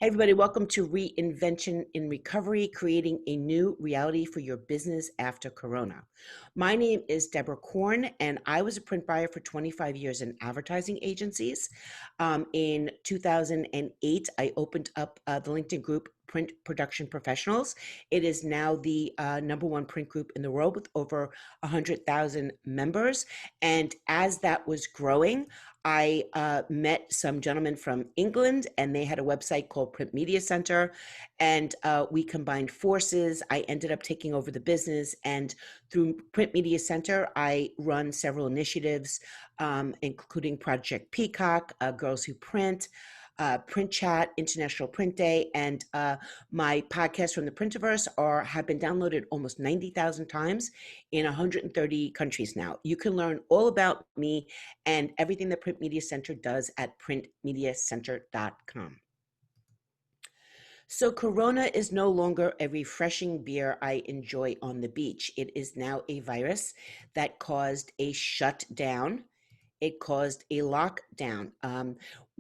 Hey, everybody, welcome to Reinvention in Recovery, creating a new reality for your business after Corona. My name is Deborah Korn, and I was a print buyer for 25 years in advertising agencies. In 2008, I opened up the LinkedIn group Print Production Professionals. It is now the number one print group in the world with over 100,000 members. And as that was growing, I met some gentlemen from England, and they had a website called Print Media Center, and we combined forces. I ended up taking over the business, and through Print Media Center, I run several initiatives, including Project Peacock, Girls Who Print, Print Chat, International Print Day, and my podcasts from the Printiverse have been downloaded almost 90,000 times in 130 countries now. You can learn all about me and everything the Print Media Center does at printmediacenter.com. So Corona is no longer a refreshing beer I enjoy on the beach. It is now a virus that caused a shutdown. It caused a lockdown.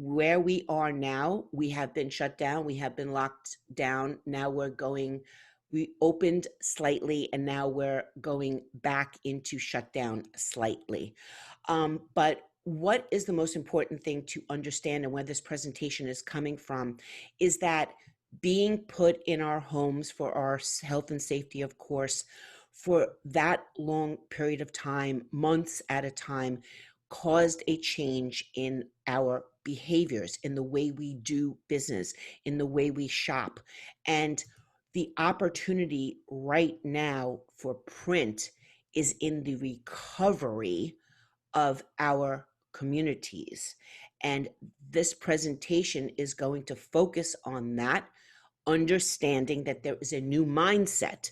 Where we are now, we have been shut down. We have been locked down. Now we opened slightly, and now we're going back into shutdown slightly. But what is the most important thing to understand, and where this presentation is coming from, is that being put in our homes for our health and safety, of course, for that long period of time, months at a time, caused a change in our behaviors, in the way we do business, in the way we shop. And the opportunity right now for print is in the recovery of our communities. And this presentation is going to focus on that, understanding that there is a new mindset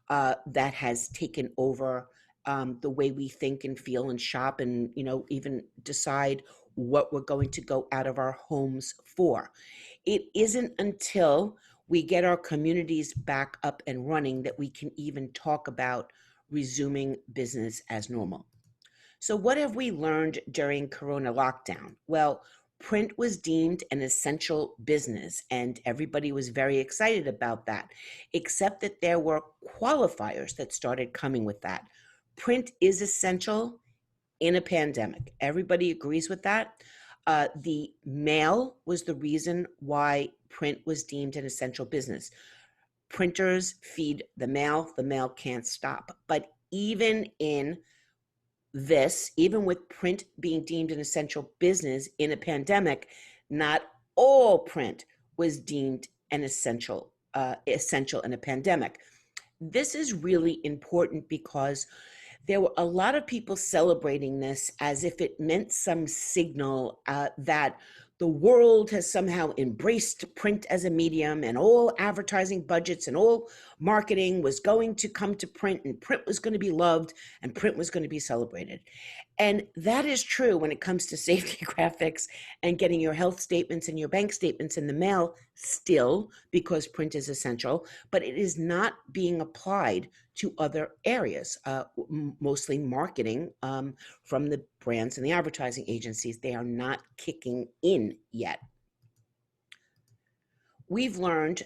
that has taken over the way we think and feel and shop, and even decide what we're going to go out of our homes for. It isn't until we get our communities back up and running that we can even talk about resuming business as normal. So what have we learned during Corona lockdown? Well, print was deemed an essential business, and everybody was very excited about that, except that there were qualifiers that started coming with that. Print is essential in a pandemic. Everybody agrees with that. The mail was the reason why print was deemed an essential business. Printers feed the mail can't stop. But even with print being deemed an essential business in a pandemic, not all print was deemed an essential in a pandemic. This is really important because there were a lot of people celebrating this as if it meant some signal that the world has somehow embraced print as a medium, and all advertising budgets and all marketing was going to come to print, and print was going to be loved, and print was going to be celebrated. And that is true when it comes to safety graphics and getting your health statements and your bank statements in the mail still, because print is essential, but it is not being applied to other areas, mostly marketing from the brands and the advertising agencies. They are not kicking in yet. We've learned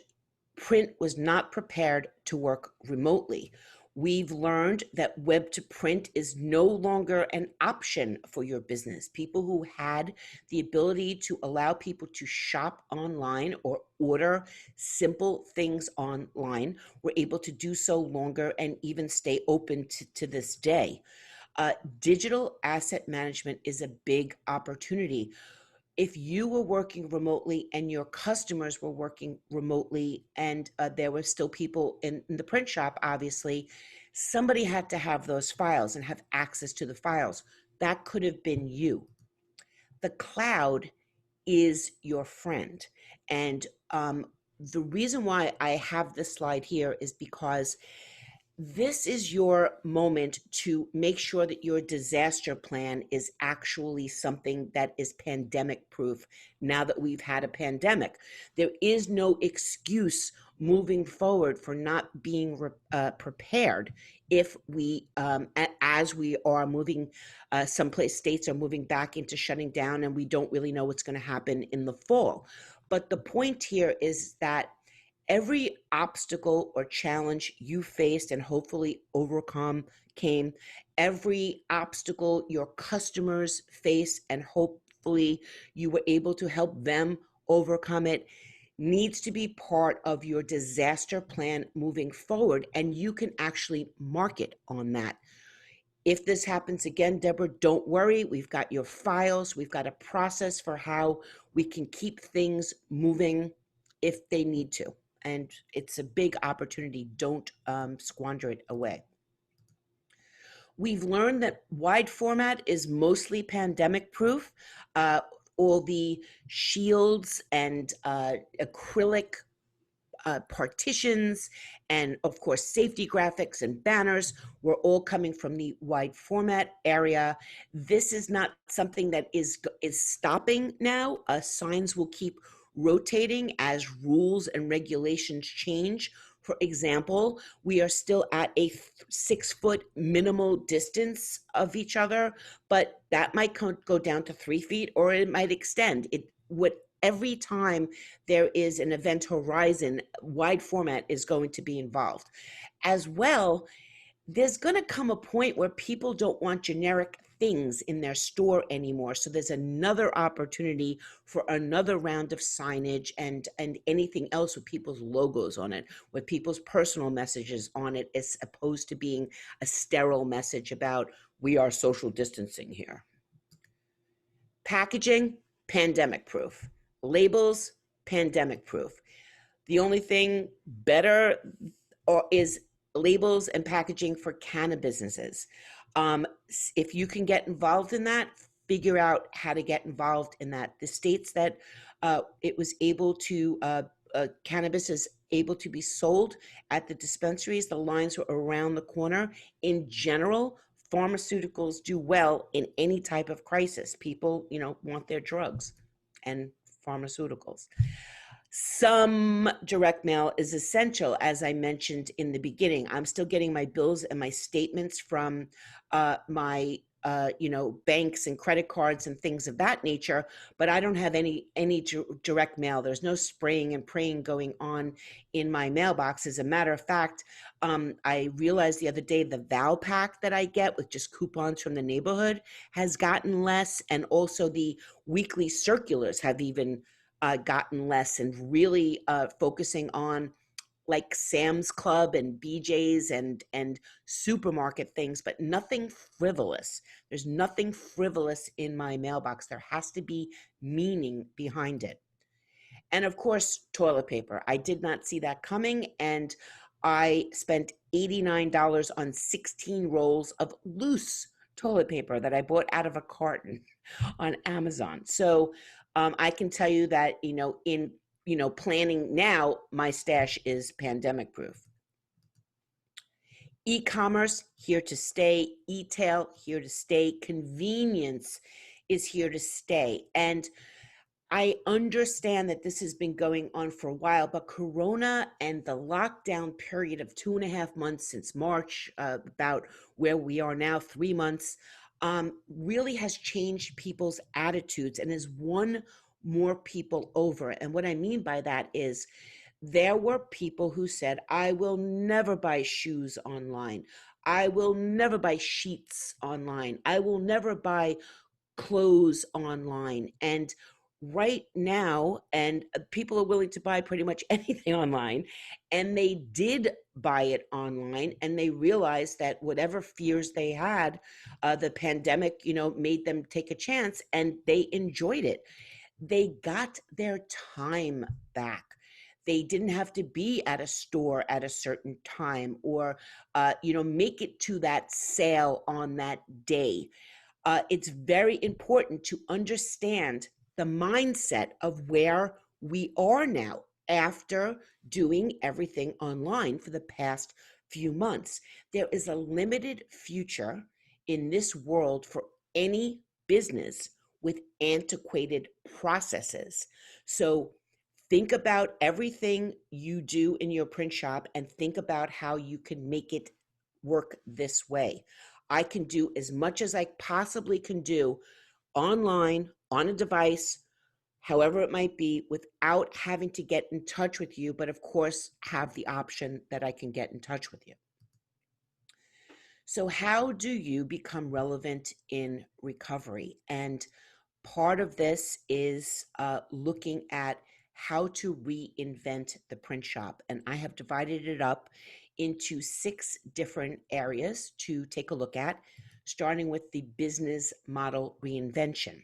print was not prepared to work remotely. We've learned that web to print is no longer an option for your business. People who had the ability to allow people to shop online or order simple things online were able to do so longer and even stay open to this day. Digital asset management is a big opportunity. If you were working remotely and your customers were working remotely, and there were still people in the print shop, obviously, somebody had to have those files and have access to the files. That could have been you. The cloud is your friend. And the reason why I have this slide here is because this is your moment to make sure that your disaster plan is actually something that is pandemic proof now that we've had a pandemic. There is no excuse moving forward for not being prepared if we as we are moving, some place states are moving back into shutting down, and we don't really know what's going to happen in the fall. But the point here is that every obstacle or challenge you faced and hopefully overcome came, every obstacle your customers face and hopefully you were able to help them overcome it, needs to be part of your disaster plan moving forward, and you can actually market on that. If this happens again, Deborah, don't worry. We've got your files. We've got a process for how we can keep things moving if they need to. And it's a big opportunity. Don't squander it away. We've learned that wide format is mostly pandemic proof. All the shields and acrylic partitions, and of course safety graphics and banners were all coming from the wide format area. This is not something that is stopping now. Signs will keep rotating as rules and regulations change. For example, we are still at a 6-foot minimal distance of each other, but that might go down to 3 feet, or it might extend. It would every time there is an event horizon, wide format is going to be involved. As well, there's going to come a point where people don't want generic things in their store anymore. So there's another opportunity for another round of signage and anything else with people's logos on it, with people's personal messages on it, as opposed to being a sterile message about we are social distancing here. Packaging, pandemic proof. Labels, pandemic proof. The only thing better is labels and packaging for cannabis businesses. If you can get involved in that, figure out how to get involved in that. The states that it was able to, cannabis is able to be sold at the dispensaries, the lines were around the corner. In general, pharmaceuticals do well in any type of crisis. People, want their drugs and pharmaceuticals. Some direct mail is essential, as I mentioned in the beginning. I'm still getting my bills and my statements from my banks and credit cards and things of that nature, but I don't have any direct mail. There's no spraying and praying going on in my mailbox. As a matter of fact, I realized the other day the Val pack that I get with just coupons from the neighborhood has gotten less, and also the weekly circulars have even gotten less, and really focusing on like Sam's Club and BJ's and supermarket things, but nothing frivolous. There's nothing frivolous in my mailbox. There has to be meaning behind it. And of course, toilet paper. I did not see that coming, and I spent $89 on 16 rolls of loose toilet paper that I bought out of a carton on Amazon. So I can tell you that, in planning now, my stash is pandemic proof. E-commerce, here to stay. E-tail, here to stay. Convenience is here to stay. And I understand that this has been going on for a while, but Corona and the lockdown period of 2.5 months since March, about where we are now, 3 months, really has changed people's attitudes and has won more people over. And what I mean by that is there were people who said, I will never buy shoes online. I will never buy sheets online. I will never buy clothes online. And right now, and people are willing to buy pretty much anything online, and they did buy it online, and they realized that whatever fears they had, the pandemic, made them take a chance, and they enjoyed it. They got their time back. They didn't have to be at a store at a certain time, or make it to that sale on that day. It's very important to understand the mindset of where we are now after doing everything online for the past few months. There is a limited future in this world for any business with antiquated processes. So think about everything you do in your print shop and think about how you can make it work this way. I can do as much as I possibly can do online, on a device, however it might be, without having to get in touch with you, but of course have the option that I can get in touch with you. So how do you become relevant in recovery? And part of this is looking at how to reinvent the print shop. And I have divided it up into 6 different areas to take a look at, starting with the business model reinvention.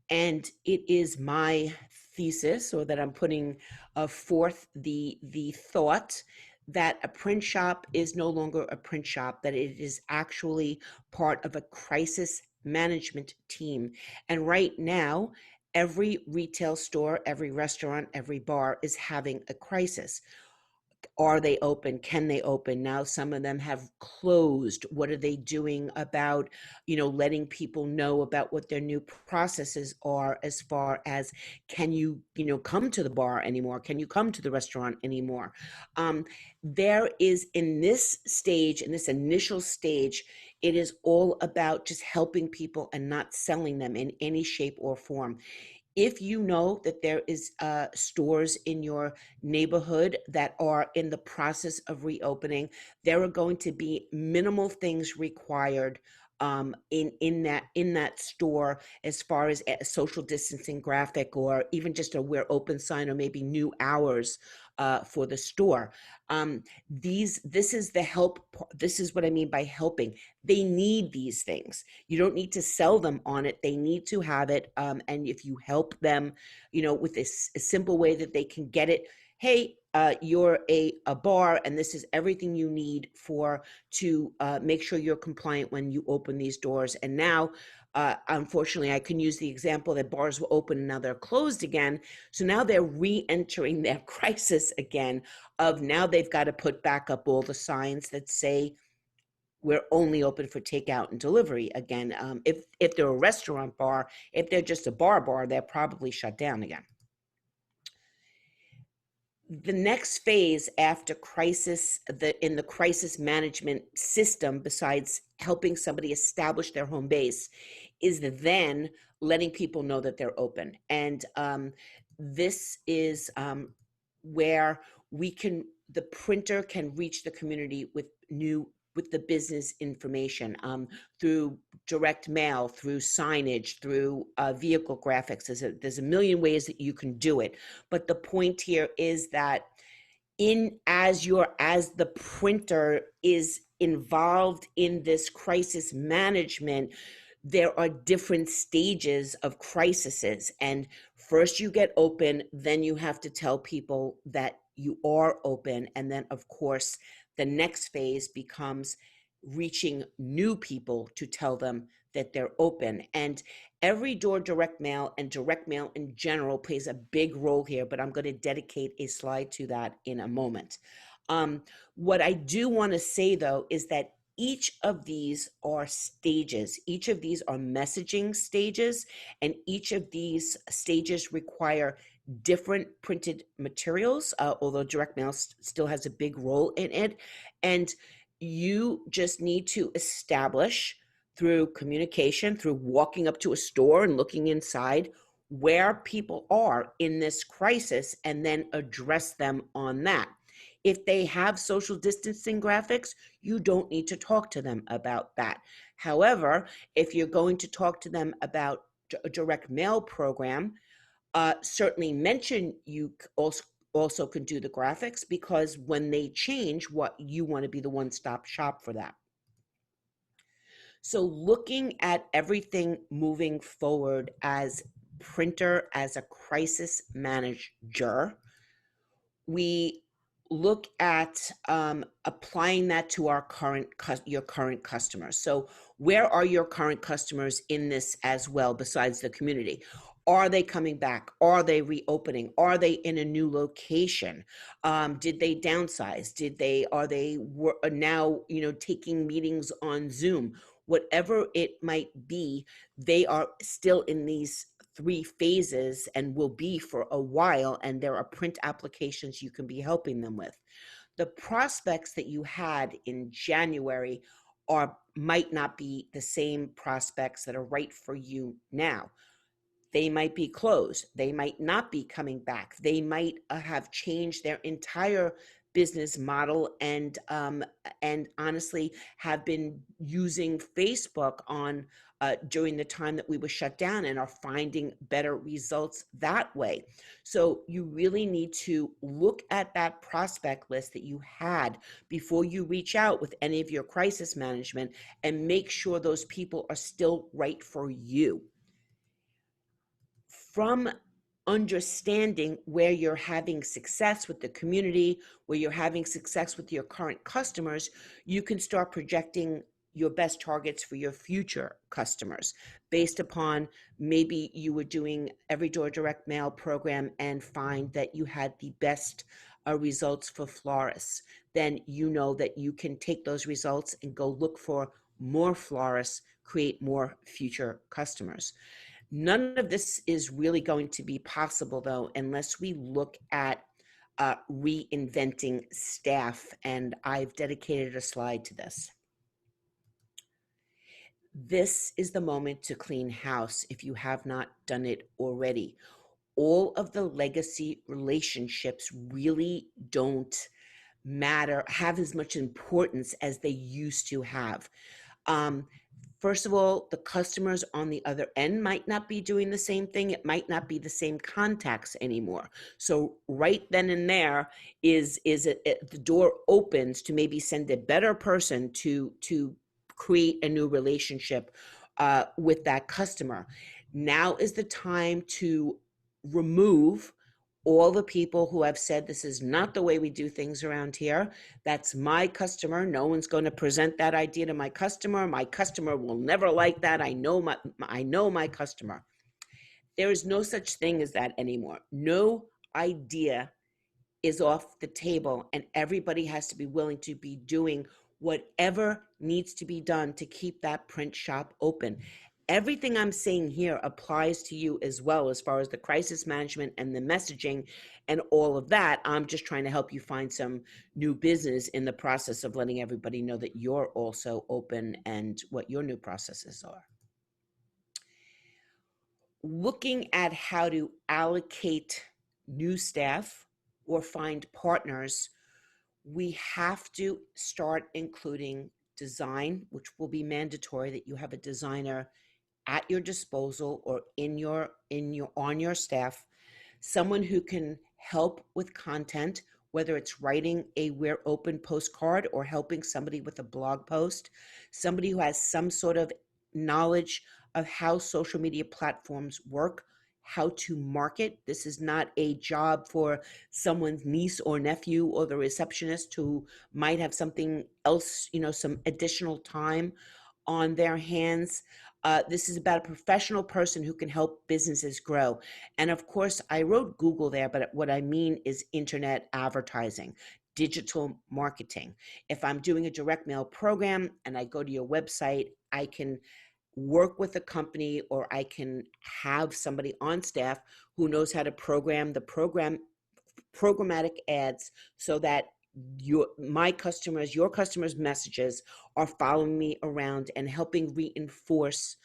And it is my thesis, or that I'm putting forth the thought that a print shop is no longer a print shop, that it is actually part of a crisis management team. And right now, every retail store, every restaurant, every bar is having a crisis. Are they open? Can they open? Now some of them have closed. What are they doing about, letting people know about what their new processes are, as far as, can you, come to the bar anymore? Can you come to the restaurant anymore? There is, in this stage, in this initial stage, it is all about just helping people and not selling them in any shape or form. If you know that there is stores in your neighborhood that are in the process of reopening, there are going to be minimal things required in that store, as far as a social distancing graphic, or even just a "we're open" sign, or maybe new hours for the store. This is the help. This is what I mean by helping. They need these things. You don't need to sell them on it. They need to have it. And if you help them, with a simple way that they can get it, hey, you're a bar, and this is everything you need to make sure you're compliant when you open these doors. And now, unfortunately, I can use the example that bars were open and now they're closed again. So now they're re-entering their crisis again, of now they've got to put back up all the signs that say we're only open for takeout and delivery again. If they're a restaurant bar, if they're just a bar, they're probably shut down again. The next phase after crisis, in the crisis management system, besides helping somebody establish their home base, is then letting people know that they're open. And this is where the printer can reach the community with the business information, through direct mail, through signage, through vehicle graphics. There's a million ways that you can do it. But the point here is that as the printer is involved in this crisis management, there are different stages of crises. And first you get open, then you have to tell people that you are open. And then, of course, the next phase becomes reaching new people to tell them that they're open. And every door direct mail, and direct mail in general, plays a big role here, but I'm going to dedicate a slide to that in a moment. What I do want to say, though, is that each of these are stages. Each of these are messaging stages, and each of these stages require different printed materials, although direct mail still has a big role in it. And you just need to establish, through communication, through walking up to a store and looking inside, where people are in this crisis, and then address them on that. If they have social distancing graphics, you don't need to talk to them about that. However, if you're going to talk to them about a direct mail program, certainly mention you also can do the graphics, because when they change, what you want to be the one-stop shop for that. So looking at everything moving forward as printer, as a crisis manager, we look at applying that to your current customers. So where are your current customers in this as well, besides the community? Are they coming back? Are they reopening? Are they in a new location? Did they downsize? Are they now, taking meetings on Zoom? Whatever it might be, they are still in these 3 phases and will be for a while, and there are print applications you can be helping them with. The prospects that you had in January might not be the same prospects that are right for you now. They might be closed. They might not be coming back. They might have changed their entire business model, and honestly have been using Facebook on during the time that we were shut down, and are finding better results that way. So you really need to look at that prospect list that you had before you reach out with any of your crisis management, and make sure those people are still right for you. From understanding where you're having success with the community, where you're having success with your current customers, you can start projecting your best targets for your future customers based upon, maybe you were doing every door direct mail program and find that you had the best results for florists. Then you know that you can take those results and go look for more florists, create more future customers. None of this is really going to be possible, though, unless we look at reinventing staff, and I've dedicated a slide to this. This is the moment to clean house if you have not done it already. All of the legacy relationships really don't have as much importance as they used to have. First of all, the customers on the other end might not be doing the same thing. It might not be the same contacts anymore. So right then and there is the door opens to maybe send a better person to create a new relationship with that customer. Now is the time to remove all the people who have said, this is not the way we do things around here. That's my customer. No one's going to present that idea to my customer. My customer will never like that. I know my customer. There is no such thing as that anymore. No idea is off the table, and everybody has to be willing to be doing whatever needs to be done to keep that print shop open. Everything I'm saying here applies to you as well, as far as the crisis management and the messaging and all of that. I'm just trying to help you find some new business in the process of letting everybody know that you're also open and what your new processes are. Looking at how to allocate new staff or find partners, we have to start including design, which will be mandatory that you have a designer at your disposal or on your staff, someone who can help with content, whether it's writing a We're Open postcard or helping somebody with a blog post, somebody who has some sort of knowledge of how social media platforms work, how to market. This is not a job for someone's niece or nephew or the receptionist who might have something else, some additional time on their hands. This is about a professional person who can help businesses grow. And of course, I wrote Google there, but what I mean is internet advertising, digital marketing. If I'm doing a direct mail program and I go to your website, I can work with a company, or I can have somebody on staff who knows how to program programmatic ads so that your customers' messages are following me around and helping reinforce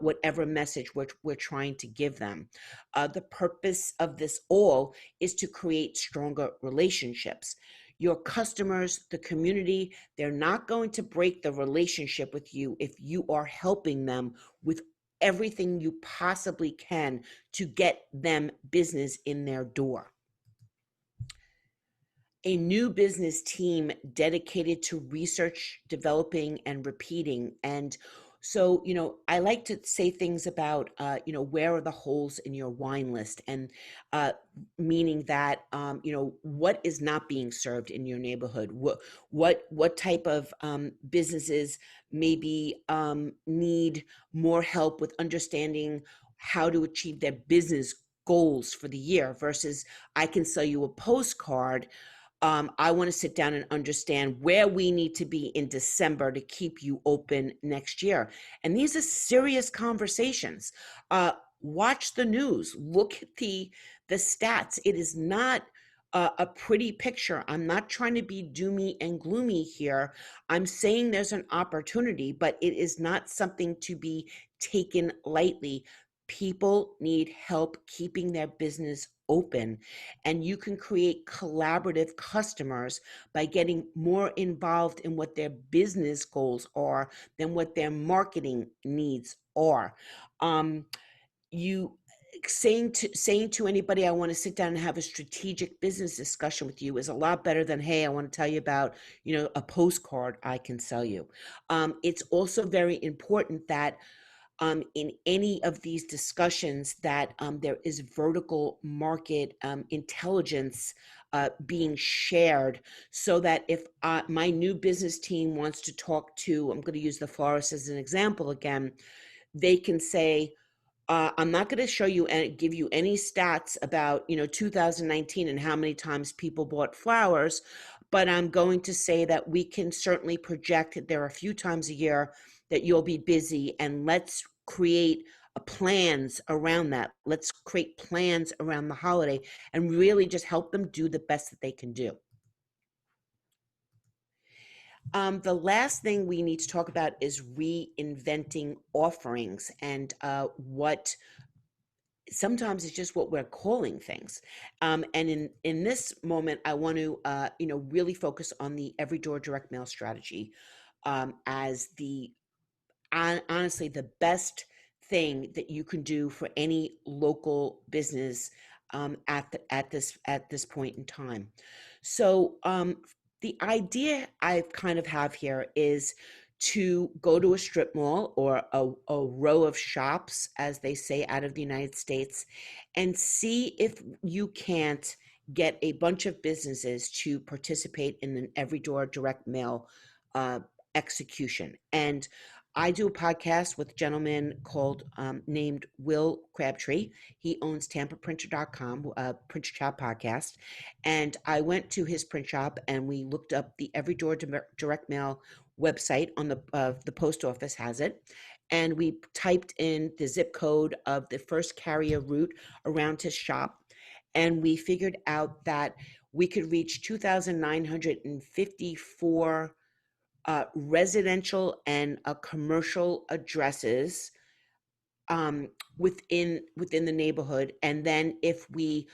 whatever message we're trying to give them. The purpose of this all is to create stronger relationships. Your customers, the community, they're not going to break the relationship with you if you are helping them with everything you possibly can to get them business in their door. A new business team dedicated to research, developing, and repeating. And so, I like to say things about, where are the holes in your wine list? And meaning that, what is not being served in your neighborhood? What type of businesses maybe need more help with understanding how to achieve their business goals for the year versus I can sell you a postcard. I want to sit down and understand where we need to be in December to keep you open next year. And these are serious conversations. Watch the news. Look at the stats. It is not a pretty picture. I'm not trying to be doomy and gloomy here. I'm saying there's an opportunity, but it is not something to be taken lightly. People need help keeping their business open, and you can create collaborative customers by getting more involved in what their business goals are than what their marketing needs are. Um, you saying to anybody, I want to sit down and have a strategic business discussion with you, is a lot better than, hey, I want to tell you about, a postcard I can sell you. It's also very important that in any of these discussions that there is vertical market intelligence being shared, so that if my new business team wants to talk to, I'm going to use the florist as an example again, they can say, I'm not going to show you and give you any stats about 2019 and how many times people bought flowers, but I'm going to say that we can certainly project that there are a few times a year that you'll be busy, and let's create plans around that. Let's create plans around the holiday and really just help them do the best that they can do. The last thing we need to talk about is reinventing offerings, and what sometimes it's just what we're calling things. And in this moment, I want to really focus on the every door direct mail strategy as the honestly the best thing that you can do for any local business at this point in time. So the idea I kind of have here is to go to a strip mall or a row of shops, as they say out of the United States, and see if you can't get a bunch of businesses to participate in an every door direct mail uh, execution. And I do a podcast with a gentleman called named Will Crabtree. He owns TampaPrinter.com, Printer Shop podcast. And I went to his print shop and we looked up the Every Door Direct Mail website on the post office has it. And we typed in the zip code of the first carrier route around his shop. And we figured out that we could reach 2,954 residential and commercial addresses within the neighborhood. And then if we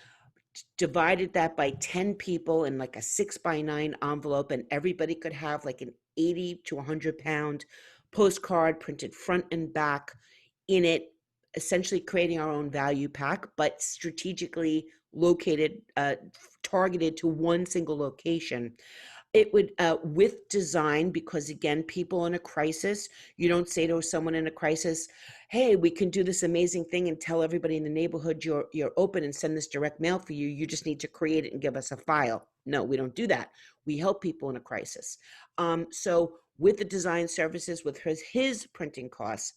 divided that by 10 people in like a 6x9 envelope, and everybody could have like an 80 to 100 pound postcard printed front and back in it, essentially creating our own value pack, but strategically located, targeted to one single location. It would, with design, because again, people in a crisis, you don't say to someone in a crisis, hey, we can do this amazing thing and tell everybody in the neighborhood you're open and send this direct mail for you. You just need to create it and give us a file. No, we don't do that. We help people in a crisis. So with the design services, with his printing costs,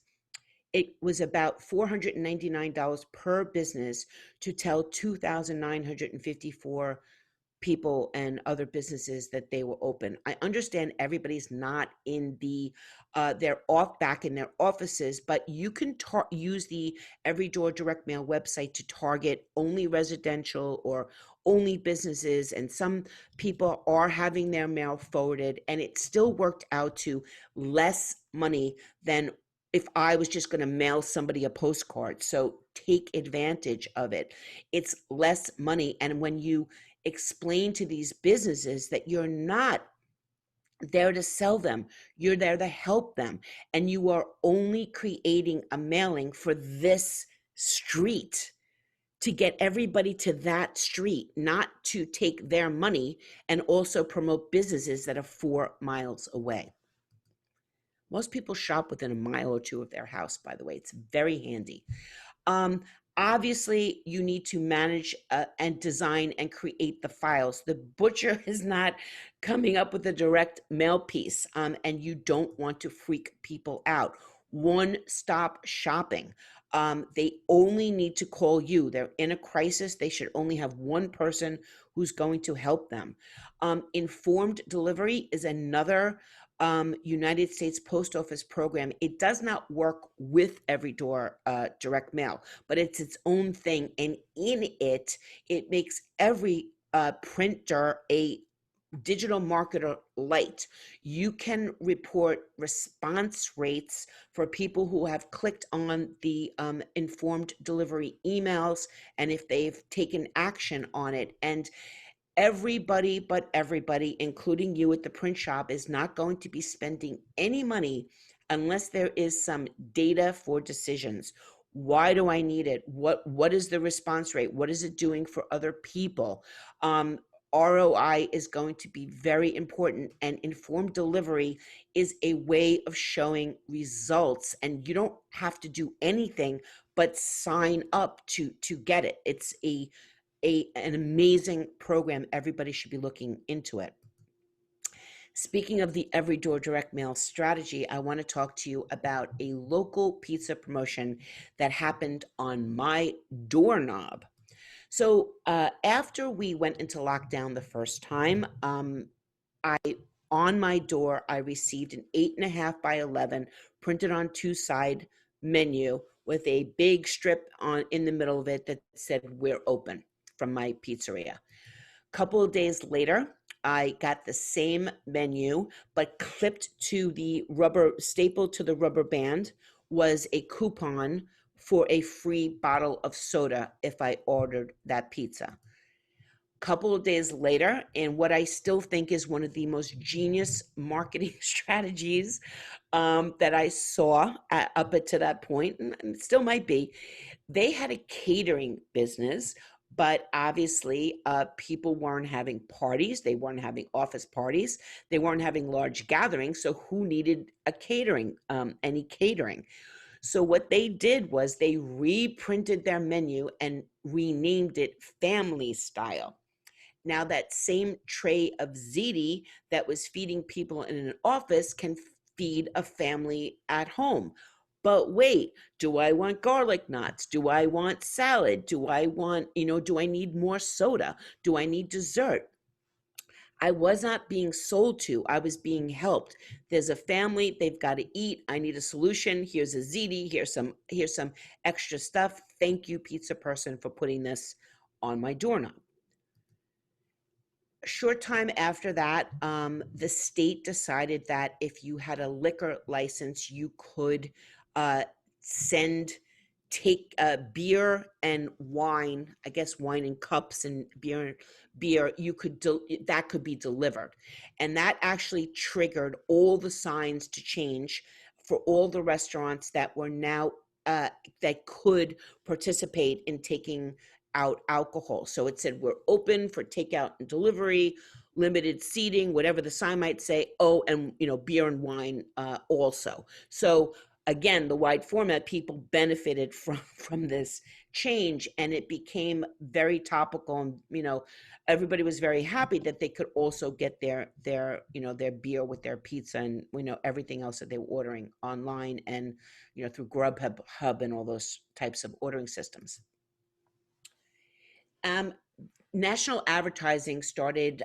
it was about $499 per business to tell 2,954 people and other businesses that they were open. I understand everybody's not in they're off back in their offices, but you can use the Every Door Direct Mail website to target only residential or only businesses, and some people are having their mail forwarded, and it still worked out to less money than if I was just going to mail somebody a postcard. So take advantage of it. It's less money, and when you explain to these businesses that you're not there to sell them, you're there to help them, and you are only creating a mailing for this street to get everybody to that street, not to take their money and also promote businesses that are 4 miles away. Most people shop within a mile or two of their house, by the way. It's very handy. Um, Obviously, you need to manage and design and create the files. The butcher is not coming up with a direct mail piece, and you don't want to freak people out. One-stop shopping. They only need to call you. They're in a crisis. They should only have one person who's going to help them. Informed delivery is another United States Post Office program. It does not work with Every Door direct mail, but it's its own thing. And in it, it makes every printer, a digital marketer light, you can report response rates for people who have clicked on the informed delivery emails and if they've taken action on it. And everybody but everybody, including you at the print shop, is not going to be spending any money unless there is some data for decisions. Why do I need it? What is the response rate? What is it doing for other people? ROI is going to be very important, and informed delivery is a way of showing results, and you don't have to do anything but sign up to get it. It's an amazing program. Everybody should be looking into it. Speaking of the Every Door direct mail strategy, I want to talk to you about a local pizza promotion that happened on my doorknob. So after we went into lockdown the first time, I on my door I received an 8.5 by 11 printed on two side menu with a big strip on in the middle of it that said "We're open" from my pizzeria. A couple of days later, I got the same menu, but clipped to the rubber, stapled to the rubber band, was a coupon for a free bottle of soda if I ordered that pizza. Couple of days later, and what I still think is one of the most genius marketing strategies that I saw up to that point, and it still might be, they had a catering business, but obviously people weren't having parties. They weren't having office parties. They weren't having large gatherings. So who needed a catering, any catering? So what they did was they reprinted their menu and renamed it Family Style. Now that same tray of ziti that was feeding people in an office can feed a family at home. But wait, do I want garlic knots? Do I want salad? Do I want, do I need more soda? Do I need dessert? I was not being sold to. I was being helped. There's a family, they've got to eat. I need a solution. Here's a ziti, here's some extra stuff. Thank you, pizza person, for putting this on my doorknob. A short time after that, the state decided that if you had a liquor license, you could uh, send, take beer and wine, I guess wine in cups and beer, that could be delivered. And that actually triggered all the signs to change for all the restaurants that were now, that could participate in taking out alcohol. So it said, we're open for takeout and delivery, limited seating, whatever the sign might say. Oh, and beer and wine also. So again, the wide format, people benefited from this change, and it became very topical. And everybody was very happy that they could also get their beer with their pizza and everything else that they were ordering online and through Grubhub Hub and all those types of ordering systems. Um, National advertising started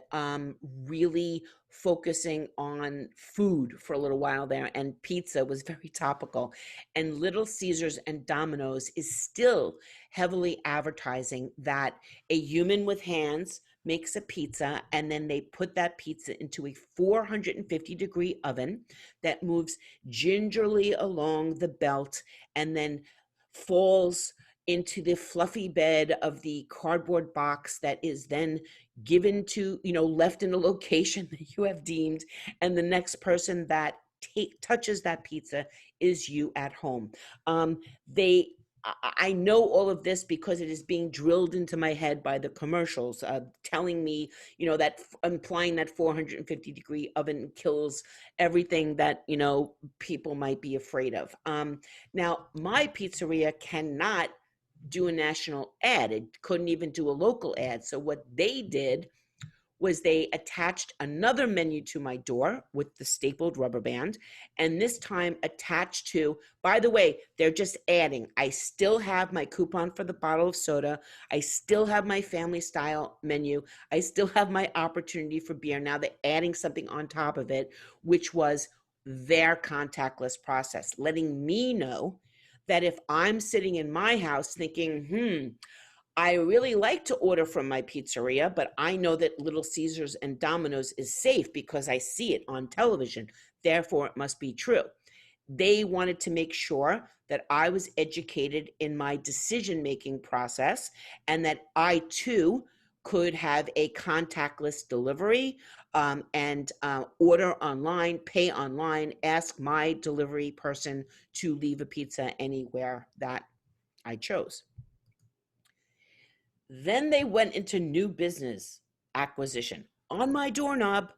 really focusing on food for a little while there, and pizza was very topical. And Little Caesars and Domino's is still heavily advertising that a human with hands makes a pizza, and then they put that pizza into a 450-degree oven that moves gingerly along the belt and then falls into the fluffy bed of the cardboard box that is then given to, left in a location that you have deemed, and the next person that touches that pizza is you at home. They I know all of this because it is being drilled into my head by the commercials, telling me, that implying that 450-degree oven kills everything that, people might be afraid of. Now, my pizzeria cannot do a national ad. It couldn't even do a local ad. So what they did was they attached another menu to my door with the stapled rubber band, and this time attached to, by the way, they're just adding, I still have my coupon for the bottle of soda, I still have my family style menu, I still have my opportunity for beer. Now they're adding something on top of it, which was their contactless process, letting me know that if I'm sitting in my house thinking, I really like to order from my pizzeria, but I know that Little Caesars and Domino's is safe because I see it on television. Therefore, it must be true. They wanted to make sure that I was educated in my decision-making process and that I too could have a contactless delivery, and order online, pay online, ask my delivery person to leave a pizza anywhere that I chose. Then they went into new business acquisition on my doorknob.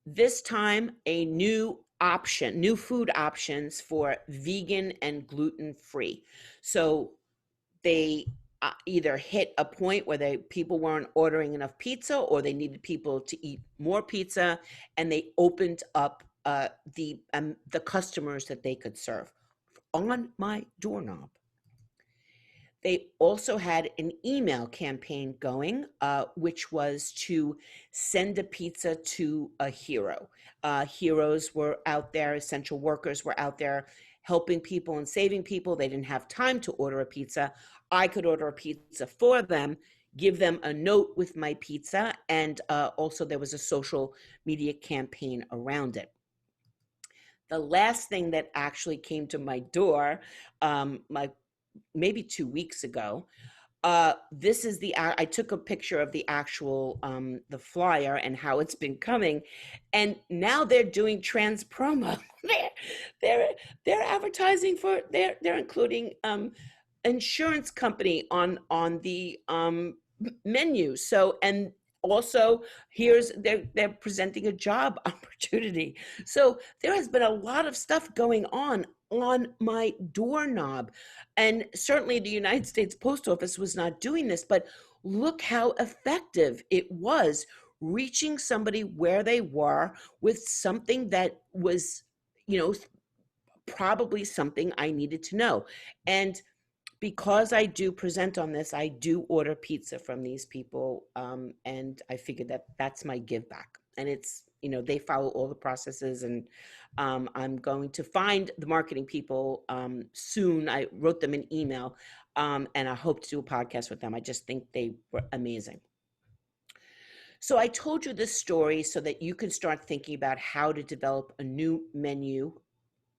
This time, a new food options for vegan and gluten free. So they either hit a point where people weren't ordering enough pizza, or they needed people to eat more pizza, and they opened up the customers that they could serve on my doorknob. They also had an email campaign going, which was to send a pizza to a hero. Heroes were out there, essential workers were out there helping people and saving people. They didn't have time to order a pizza. I could order a pizza for them, give them a note with my pizza, and also there was a social media campaign around it. The last thing that actually came to my door, maybe 2 weeks ago, this is I took a picture of the actual the flyer and how it's been coming, and now they're doing trans promo. they're they're advertising for, they're including insurance company on the menu. So, and also here's, they're presenting a job opportunity. So there has been a lot of stuff going on my doorknob. And certainly the United States Post Office was not doing this, but look how effective it was reaching somebody where they were with something that was, you know, probably something I needed to know. And because I do present on this, I do order pizza from these people, and I figured that that's my give back. And it's, you know, they follow all the processes, and I'm going to find the marketing people soon. I wrote them an email, and I hope to do a podcast with them. I just think they were amazing. So I told you this story so that you can start thinking about how to develop a new menu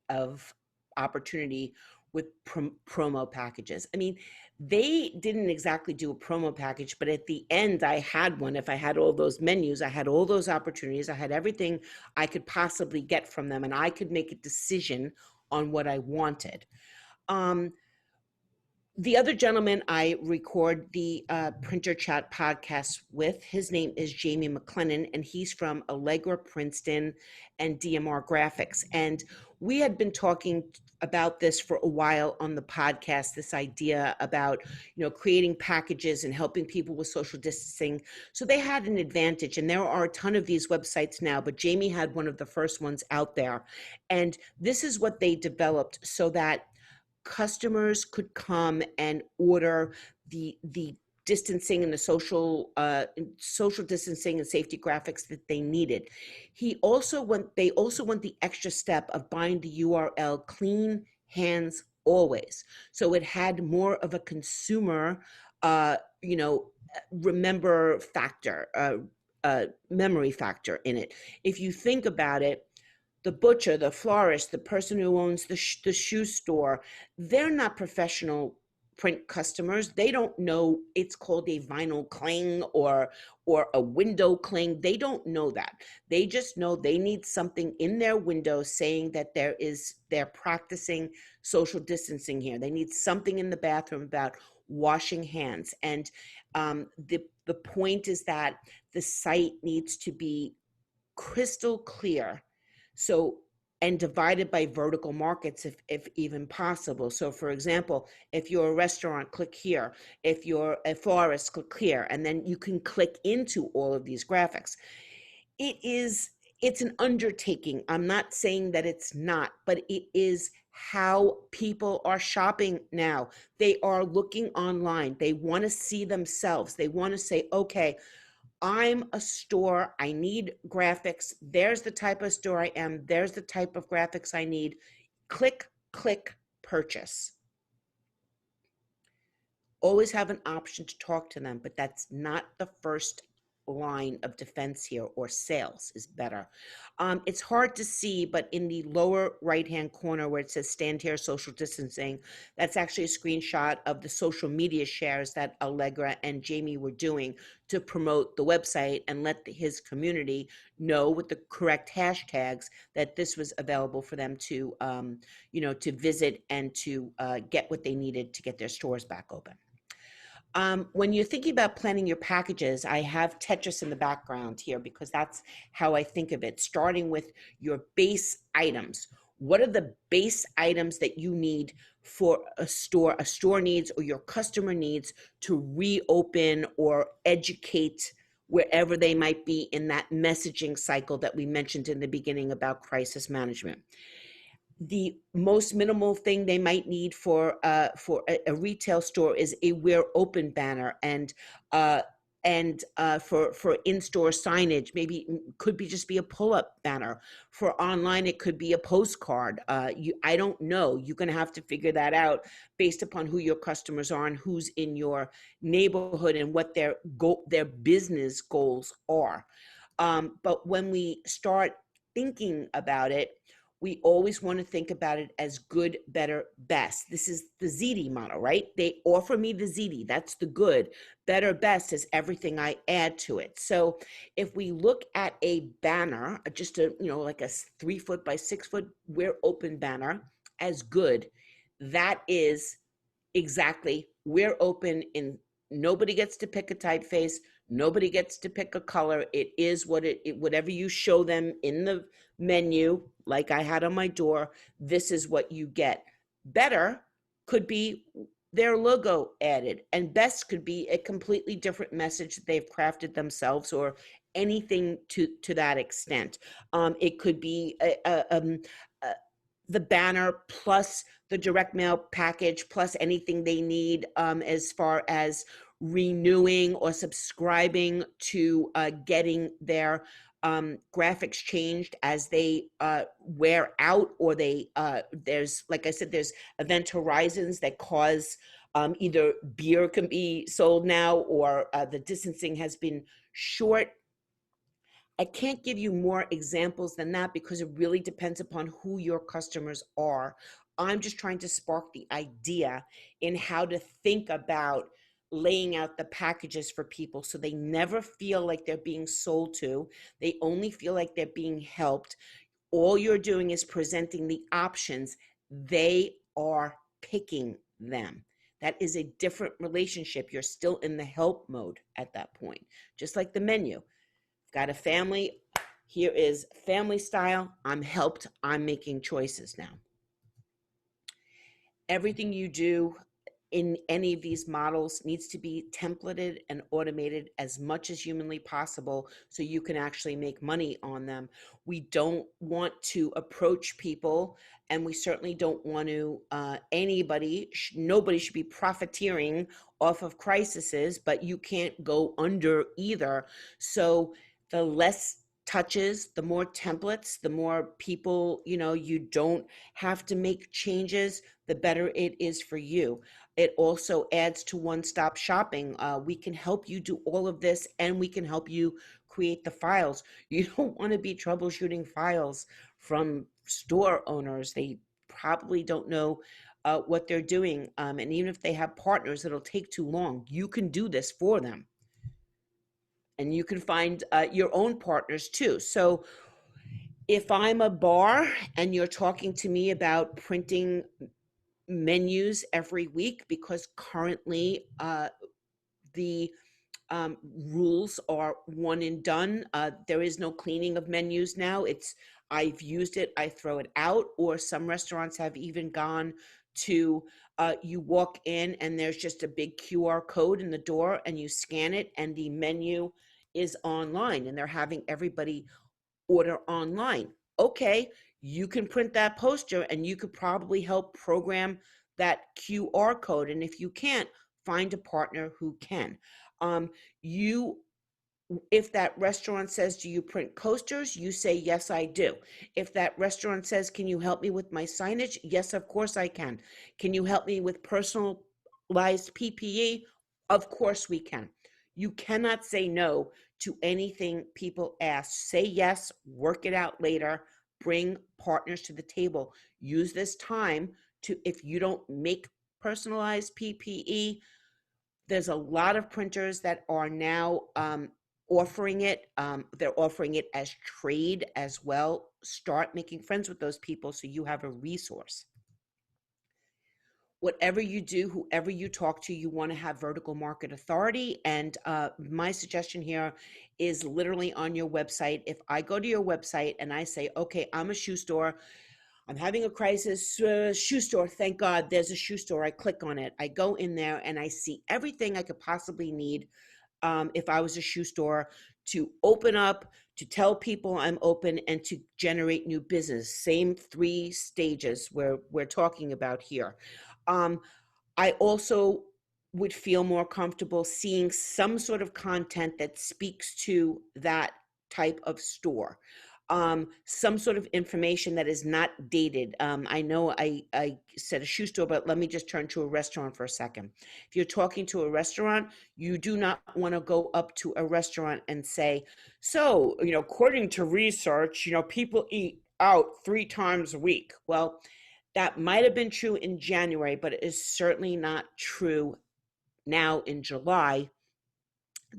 of opportunity with promo packages. I mean, they didn't exactly do a promo package, but at the end I had one. If I had all those menus, I had all those opportunities, I had everything I could possibly get from them, and I could make a decision on what I wanted. The other gentleman I record the Printer Chat podcast with, his name is Jamie McLennan, and he's from Allegra Princeton and DMR Graphics. And we had been talking about this for a while on the podcast, this idea about, you know, creating packages and helping people with social distancing. So they had an advantage, and there are a ton of these websites now, but Jamie had one of the first ones out there. And this is what they developed so that customers could come and order the distancing and the social distancing and safety graphics that they needed. They also went the extra step of buying the URL clean hands always. So it had more of a consumer, you know, remember factor, memory factor in it. If you think about it, the butcher, the florist, the person who owns the shoe store, they're not professional print customers. They don't know it's called a vinyl cling or a window cling. They don't know that. They just know they need something in their window saying that they're practicing social distancing here. They need something in the bathroom about washing hands. And the point is that the site needs to be crystal clear, so, and divided by vertical markets if even possible. So for example, if you're a restaurant, click here. If you're a florist, click here. And then you can click into all of these graphics. It's an undertaking. I'm not saying that it's not, but it is how people are shopping now. They are looking online. They want to see themselves. They want to say, okay, I'm a store, I need graphics. There's the type of store I am. There's the type of graphics I need. Click, click, purchase. always have an option to talk to them, but that's not the first line of defense here, or sales is better. It's hard to see, but in the lower right-hand corner where it says stand here, social distancing, that's actually a screenshot of the social media shares that Allegra and Jamie were doing to promote the website and let his community know with the correct hashtags that this was available for them to, to visit and to get what they needed to get their stores back open. When you're thinking about planning your packages, I have Tetris in the background here because that's how I think of it, starting with your base items. What are the base items that you need for a store needs, or your customer needs to reopen or educate wherever they might be in that messaging cycle that we mentioned in the beginning about crisis management? The most minimal thing they might need for a retail store is a "We're Open" banner, and for in-store signage, maybe could be just be a pull-up banner. For online, it could be a postcard. I don't know. You're going to have to figure that out based upon who your customers are and who's in your neighborhood and what their business goals are. But when we start thinking about it, we always want to think about it as good, better, best. This is the ZD model, right? They offer me the ZD. That's the good. Better, best is everything I add to it. So if we look at a banner, just like a 3 foot by 6 foot "We're Open" banner as good, that is exactly "We're open," in nobody gets to pick a typeface, nobody gets to pick a color. It is whatever you show them in the menu, like I had on my door, this is what you get. Better could be their logo added, and best could be a completely different message that they've crafted themselves, or anything to that extent. It could be the banner plus the direct mail package plus anything they need as far as renewing or subscribing to getting their graphics changed as they wear out, or there's, like I said, there's event horizons that cause either beer can be sold now, or the distancing has been short. I can't give you more examples than that because it really depends upon who your customers are. I'm just trying to spark the idea in how to think about laying out the packages for people so they never feel like they're being sold to. They only feel like they're being helped. All you're doing is presenting the options. They are picking them. That is a different relationship. You're still in the help mode at that point, just like the menu. Got a family, here is family style. I'm helped. I'm making choices now. Everything you do in any of these models needs to be templated and automated as much as humanly possible so you can actually make money on them. We don't want to approach people, and we certainly don't want to, nobody should be profiteering off of crises, but you can't go under either. So the less touches, the more templates, the more people, you don't have to make changes, the better it is for you. It also adds to one-stop shopping. We can help you do all of this, and we can help you create the files. You don't want to be troubleshooting files from store owners. They probably don't know what they're doing. And even if they have partners, it'll take too long. You can do this for them. And you can find your own partners too. So if I'm a bar and you're talking to me about printing menus every week, because currently the rules are one and done. There is no cleaning of menus now. I've used it, I throw it out, or some restaurants have even gone to you walk in and there's just a big QR code in the door and you scan it and the menu is online, and they're having everybody order online. Okay, you can print that poster and you could probably help program that QR code. And if you can't, find a partner who can. If that restaurant says, do you print posters? You say, yes, I do. If that restaurant says, can you help me with my signage? Yes, of course I can. Can you help me with personal PPE? Of course we can. You cannot say no to anything people ask. Say yes, work it out later, bring partners to the table. Use this time to, if you don't make personalized PPE, there's a lot of printers that are now offering it. They're offering it as trade as well. Start making friends with those people so you have a resource. Whatever you do, whoever you talk to, you want to have vertical market authority. And my suggestion here is literally on your website. If I go to your website and I say, okay, I'm a shoe store, I'm having a crisis, shoe store, thank God there's a shoe store. I click on it. I go in there and I see everything I could possibly need if I was a shoe store, to open up, to tell people I'm open, and to generate new business. Same 3 stages we're talking about here. I also would feel more comfortable seeing some sort of content that speaks to that type of store. Some sort of information that is not dated. I know I said a shoe store, but let me just turn to a restaurant for a second. If you're talking to a restaurant, you do not want to go up to a restaurant and say, so, according to research, people eat out 3 times a week. Well, that might have been true in January, but it is certainly not true now in July.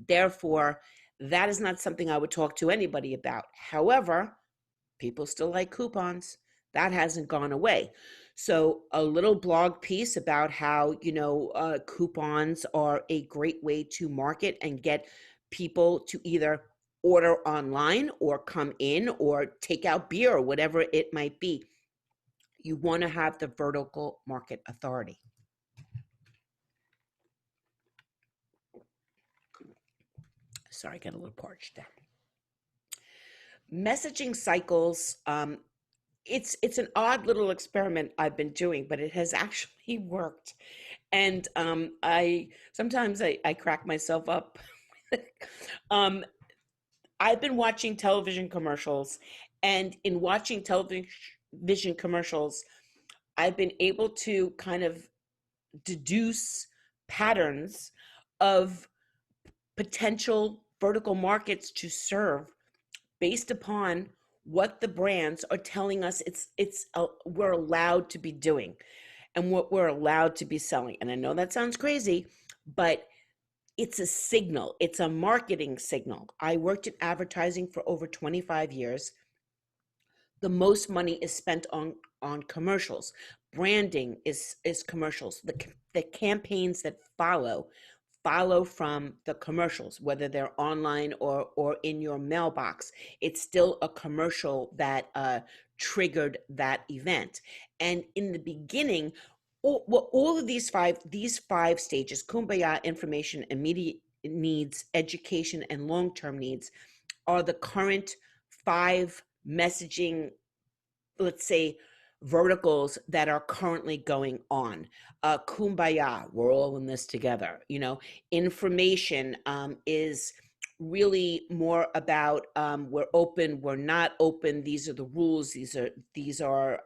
Therefore, that is not something I would talk to anybody about. However, people still like coupons. That hasn't gone away. So a little blog piece about how, coupons are a great way to market and get people to either order online or come in or take out beer or whatever it might be. You want to have the vertical market authority. Sorry, I got a little parched there. Messaging cycles, it's an odd little experiment I've been doing, but it has actually worked. And I sometimes I crack myself up. I've been watching television commercials, and in watching television commercials, I've been able to kind of deduce patterns of potential vertical markets to serve based upon what the brands are telling us we're allowed to be doing and what we're allowed to be selling. And I know that sounds crazy, but it's a signal. It's a marketing signal. I worked in advertising for over 25 years. The most money is spent on commercials. Branding is commercials. The campaigns that follow from the commercials, whether they're online or in your mailbox. It's still a commercial that triggered that event. And in the beginning, all of these five stages: kumbaya, information, immediate needs, education, and long-term needs, are the current 5 messaging, let's say, verticals that are currently going on. Kumbaya, we're all in this together. Information is really more about we're open, we're not open. These are the rules. These are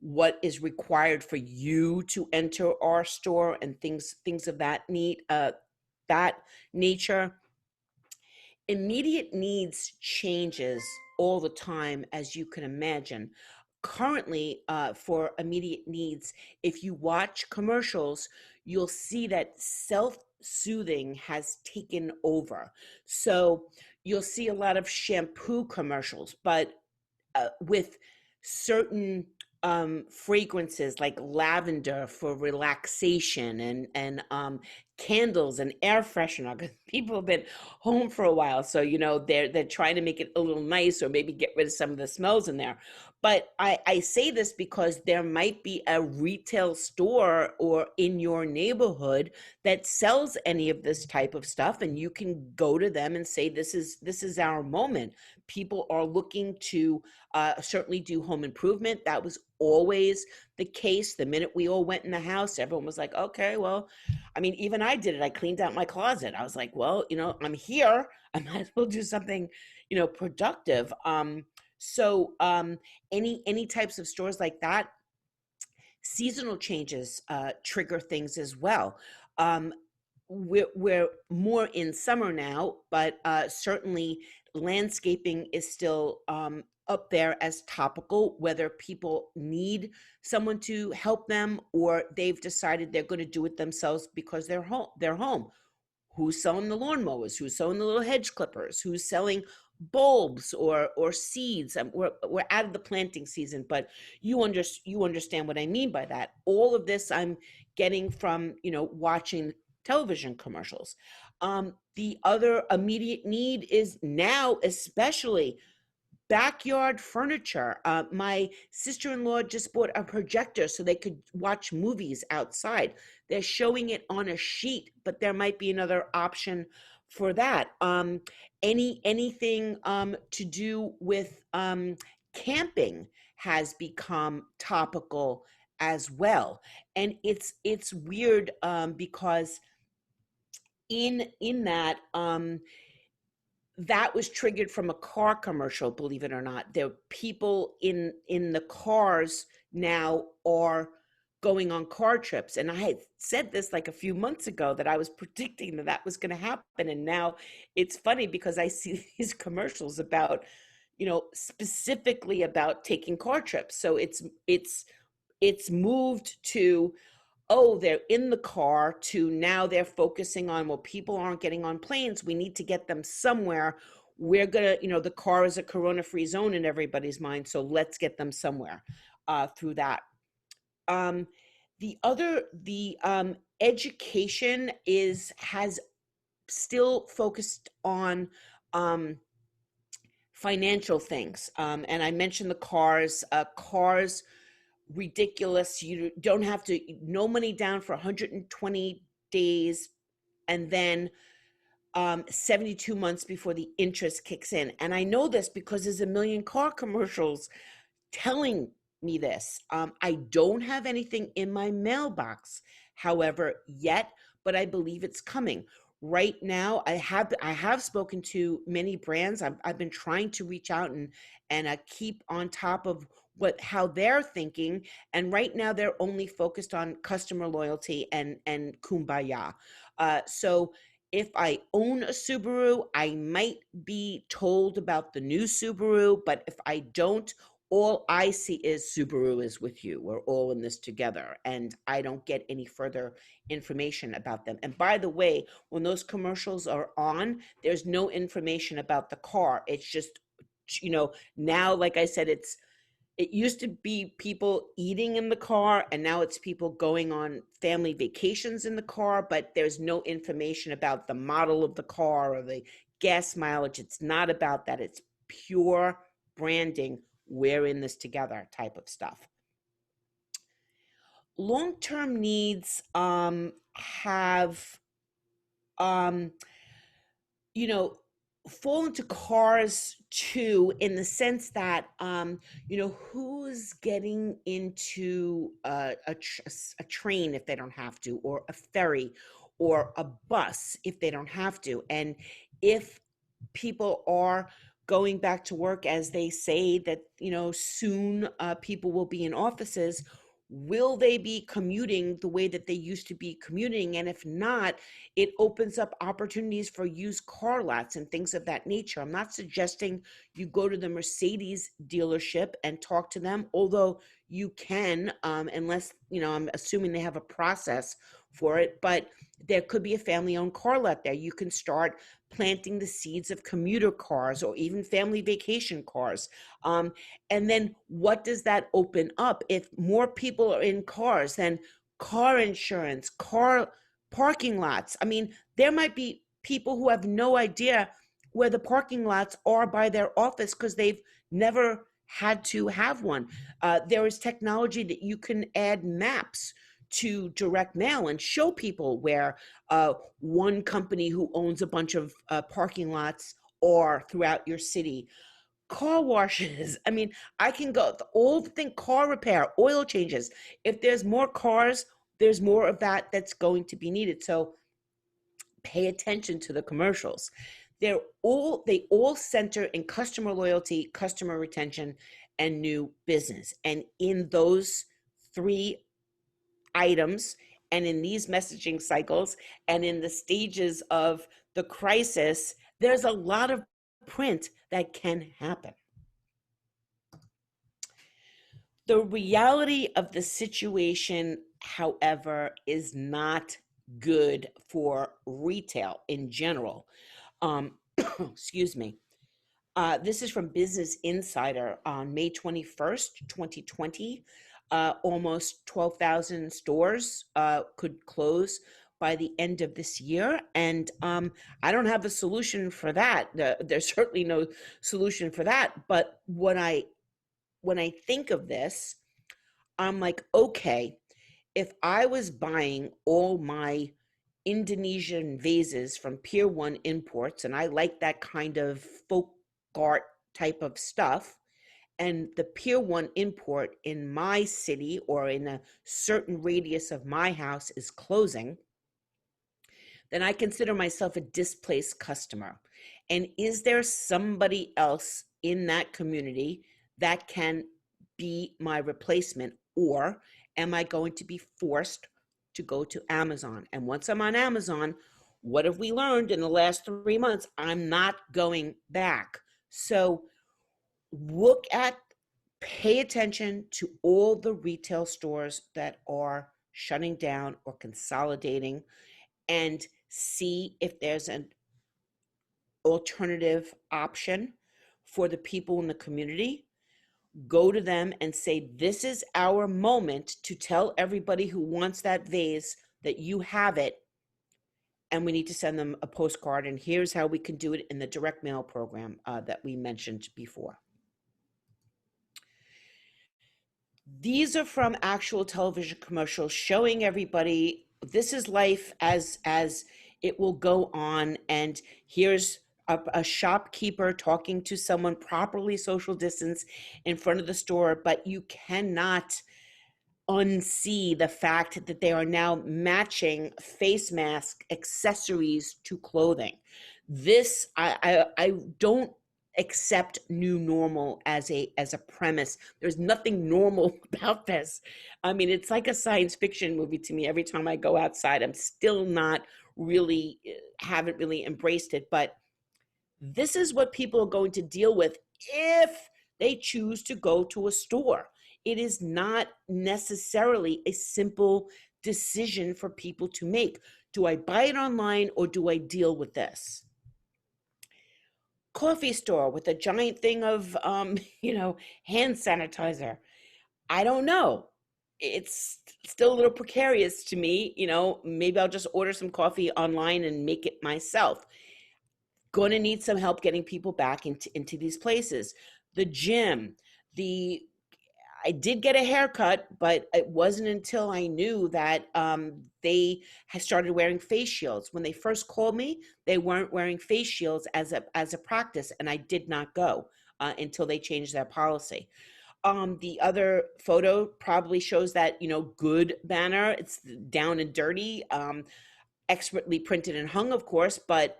what is required for you to enter our store, and things of that nature. Immediate needs changes all the time, as you can imagine. Currently, for immediate needs, if you watch commercials, you'll see that self-soothing has taken over. So you'll see a lot of shampoo commercials, but with certain fragrances like lavender for relaxation, and candles and air freshener, because people have been home for a while, so they're trying to make it a little nice, or maybe get rid of some of the smells in there. But I say this because there might be a retail store or in your neighborhood that sells any of this type of stuff, and you can go to them and say, this is our moment. People are looking to certainly do home improvement. That was always the case. The minute we all went in the house, everyone was like, okay, well, I mean, even I did it. I cleaned out my closet. I was like, well, I'm here. I might as well do something, productive. So any types of stores like that, Seasonal changes trigger things as well. Um, we're more in summer now, but certainly landscaping is still up there as topical, whether people need someone to help them or they've decided they're going to do it themselves because they're home. They're home. Who's selling the lawnmowers? Who's selling the little hedge clippers? Who's selling bulbs or seeds? We're out of the planting season, but you understand what I mean by that. All of this I'm getting from watching television commercials. The other immediate need is now, especially backyard furniture. My sister-in-law just bought a projector so they could watch movies outside. They're showing it on a sheet, but there might be another option for that. Anything to do with camping has become topical as well, and it's weird because in that that was triggered from a car commercial, believe it or not. There are people in the cars now are going on car trips. And I had said this like a few months ago that I was predicting that that was going to happen. And now it's funny because I see these commercials about, specifically about taking car trips. So it's moved to, oh, they're in the car, to now they're focusing on, well, people aren't getting on planes. We need to get them somewhere. We're going to, the car is a corona-free zone in everybody's mind. So let's get them somewhere through that. The education has still focused on financial things. And I mentioned the cars, ridiculous. You don't have to, no money down for 120 days, and then 72 months before the interest kicks in. And I know this because there's a million car commercials telling me this. I don't have anything in my mailbox, however, yet, but I believe it's coming. Right now, I have spoken to many brands. I've been trying to reach out and keep on top of how they're thinking. And right now, they're only focused on customer loyalty and kumbaya. So if I own a Subaru, I might be told about the new Subaru, but if I don't, all I see is Subaru is with you. We're all in this together. And I don't get any further information about them. And by the way, when those commercials are on, there's no information about the car. It's just, now, like I said, it used to be people eating in the car, and now it's people going on family vacations in the car, but there's no information about the model of the car or the gas mileage. It's not about that. It's pure branding. We're in this together type of stuff. Long-term needs have, fall into cars too, in the sense that, who's getting into a train if they don't have to, or a ferry, or a bus if they don't have to. And if people are going back to work, as they say that, soon people will be in offices, will they be commuting the way that they used to be commuting? And if not, it opens up opportunities for used car lots and things of that nature. I'm not suggesting you go to the Mercedes dealership and talk to them, although you can, unless, I'm assuming they have a process for it, but there could be a family-owned car lot there. You can start planting the seeds of commuter cars or even family vacation cars. And then what does that open up? If more people are in cars, then car insurance, car parking lots. I mean, there might be people who have no idea where the parking lots are by their office because they've never had to have one. There is technology that you can add maps to direct mail and show people where one company who owns a bunch of parking lots are throughout your city. Car washes. I mean, I can go all the thing, car repair, oil changes. If there's more cars, there's more of that that's going to be needed. So pay attention to the commercials. They all center in customer loyalty, customer retention, and new business. And in those three items and in these messaging cycles and in the stages of the crisis, there's a lot of print that can happen. The reality of the situation, however, is not good for retail in general. Excuse me. This is from Business Insider on May 21st, 2020. Almost 12,000 stores could close by the end of this year. And I don't have a solution for that. There's certainly no solution for that. But when I think of this, I'm like, okay, if I was buying all my Indonesian vases from Pier 1 Imports, and I like that kind of folk art type of stuff, and the Pier 1 Import in my city or in a certain radius of my house is closing, then I consider myself a displaced customer. And is there somebody else in that community that can be my replacement, or am I going to be forced to go to Amazon? And once I'm on Amazon, what have we learned in the last 3 months? I'm not going back. So pay attention to all the retail stores that are shutting down or consolidating, and see if there's an alternative option for the people in the community. Go to them and say, this is our moment to tell everybody who wants that vase that you have it, and we need to send them a postcard, and here's how we can do it in the direct mail program that we mentioned before. These are from actual television commercials showing everybody this is life as it will go on. And here's a shopkeeper talking to someone properly social distance in front of the store, but you cannot unsee the fact that they are now matching face mask accessories to clothing. This, I don't accept new normal as a premise. There's nothing normal about this. I mean, it's like a science fiction movie to me. Every time I go outside, I'm still not really, haven't really embraced it, but this is what people are going to deal with if they choose to go to a store. It is not necessarily a simple decision for people to make. Do I buy it online or do I deal with this? Coffee store with a giant thing of, hand sanitizer. I don't know. It's still a little precarious to me. Maybe I'll just order some coffee online and make it myself. Going to need some help getting people back into these places. The gym, I did get a haircut, but it wasn't until I knew that they had started wearing face shields. When they first called me, they weren't wearing face shields as a practice, and I did not go until they changed their policy. The other photo probably shows that, good banner. It's down and dirty, expertly printed and hung, of course, but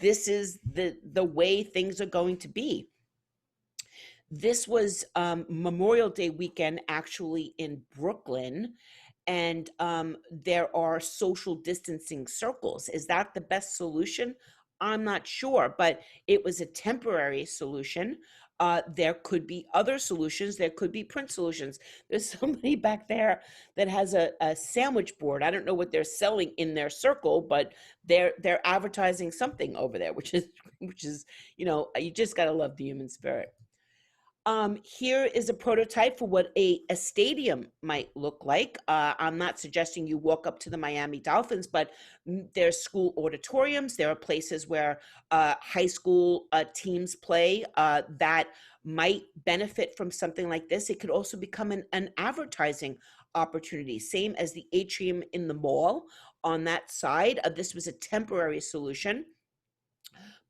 this is the way things are going to be. This was Memorial Day weekend, actually, in Brooklyn, and there are social distancing circles. Is that the best solution? I'm not sure, but it was a temporary solution. There could be other solutions. There could be print solutions. There's somebody back there that has a sandwich board. I don't know what they're selling in their circle, but they're advertising something over there, which is you just got to love the human spirit. Here is a prototype for what a stadium might look like. I'm not suggesting you walk up to the Miami Dolphins, but there's school auditoriums. There are places where high school teams play that might benefit from something like this. It could also become an advertising opportunity, same as the atrium in the mall on that side. This was a temporary solution.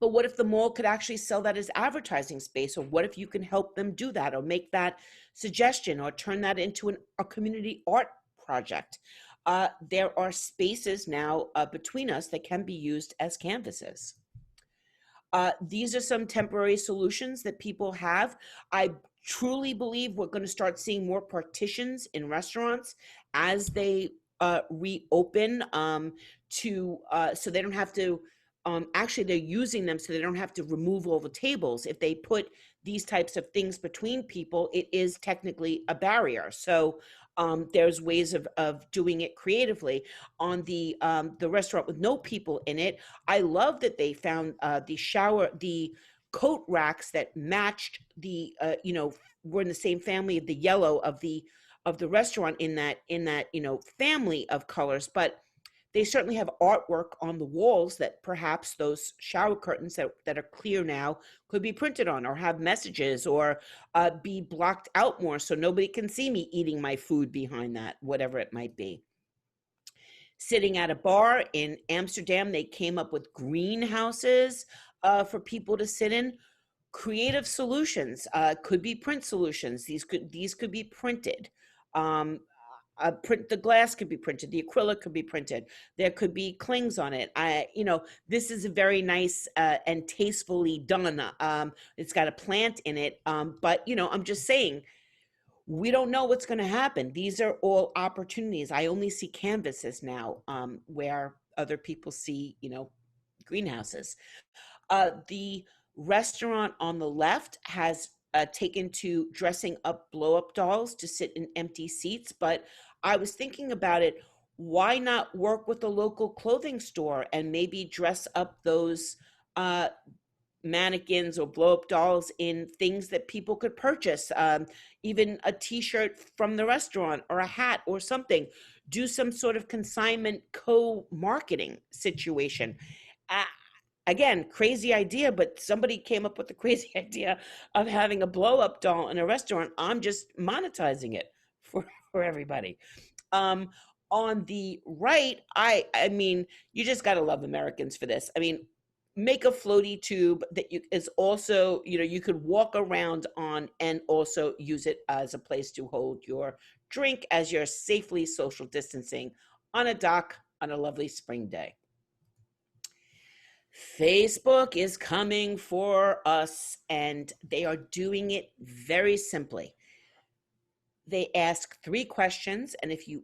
But what if the mall could actually sell that as advertising space? Or what if you can help them do that, or make that suggestion, or turn that into a community art project? There are spaces now between us that can be used as canvases. These are some temporary solutions that people have. I truly believe we're going to start seeing more partitions in restaurants as they reopen, so they don't have to. Actually, they're using them so they don't have to remove all the tables. If they put these types of things between people, it is technically a barrier. So there's ways of doing it creatively. On the restaurant with no people in it, I love that they found the coat racks that matched were in the same family of the yellow of the restaurant in that family of colors. But they certainly have artwork on the walls that perhaps those shower curtains that are clear now could be printed on, or have messages, or be blocked out more so nobody can see me eating my food behind that, whatever it might be. Sitting at a bar in Amsterdam, they came up with greenhouses for people to sit in. Creative solutions could be print solutions. These could be printed. Um, the glass could be printed, the acrylic could be printed, there could be clings on it. This is a very nice and tastefully done. It's got a plant in it, but I'm just saying, we don't know what's going to happen. These are all opportunities. I only see canvases now, where other people see greenhouses. The restaurant on the left has taken to dressing up blow up dolls to sit in empty seats. But I was thinking about it. Why not work with a local clothing store and maybe dress up those uh, mannequins or blow up dolls in things that people could purchase? Even a t shirt from the restaurant, or a hat or something. Do some sort of consignment co marketing situation. Uh, Again, crazy idea, but somebody came up with the crazy idea of having a blow up doll in a restaurant. I'm just monetizing it for everybody. Um, on the right, I mean, you just got to love Americans for this. I mean, make a floaty tube that is also, you could walk around on, and also use it as a place to hold your drink as you're safely social distancing on a dock on a lovely spring day. Facebook is coming for us, and they are doing it very simply. They ask 3 questions, and if you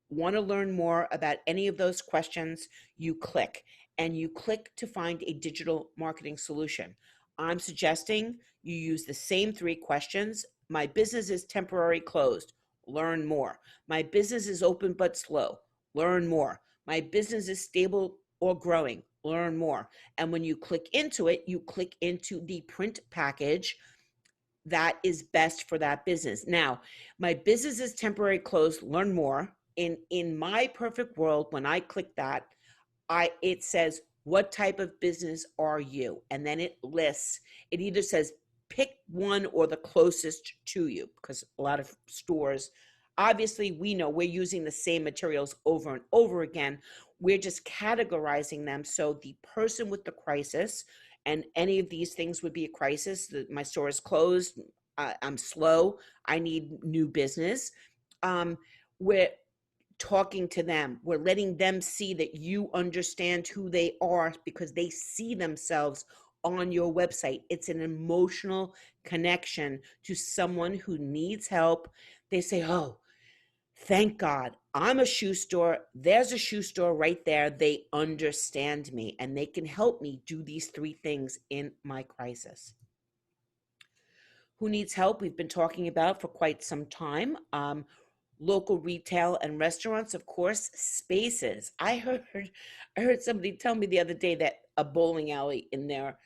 want to learn more about any of those questions, you click, and you click to find a digital marketing solution. I'm suggesting you use the same 3 questions. My business is temporary closed. Learn more. My business is open but slow. Learn more. My business is stable or growing. Learn more. And when you click into it, you click into the print package that is best for that business. Now, my business is temporary closed. Learn more. In my perfect world, when I click that, it says, what type of business are you? And then it lists, it either says pick one or the closest to you, because a lot of stores, obviously, we know we're using the same materials over and over again. We're just categorizing them. So the person with the crisis, and any of these things would be a crisis. My store is closed. I'm slow. I need new business. We're talking to them. We're letting them see that you understand who they are, because they see themselves on your website. It's an emotional connection to someone who needs help. They say, oh, thank God, I'm a shoe store. There's a shoe store right there. They understand me, and they can help me do these 3 things in my crisis. Who needs help? We've been talking about for quite some time. Local retail and restaurants, of course. Spaces. I heard somebody tell me the other day that a bowling alley in their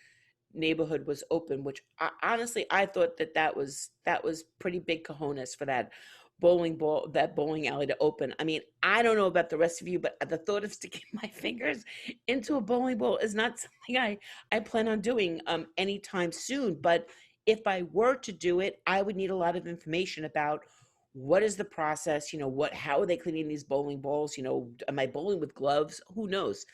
neighborhood was open, which honestly, I thought that was pretty big cojones for that bowling alley to open. I mean, I don't know about the rest of you, but the thought of sticking my fingers into a bowling ball is not something I plan on doing anytime soon. But if I were to do it, I would need a lot of information about what is the process, how are they cleaning these bowling balls, am I bowling with gloves? Who knows?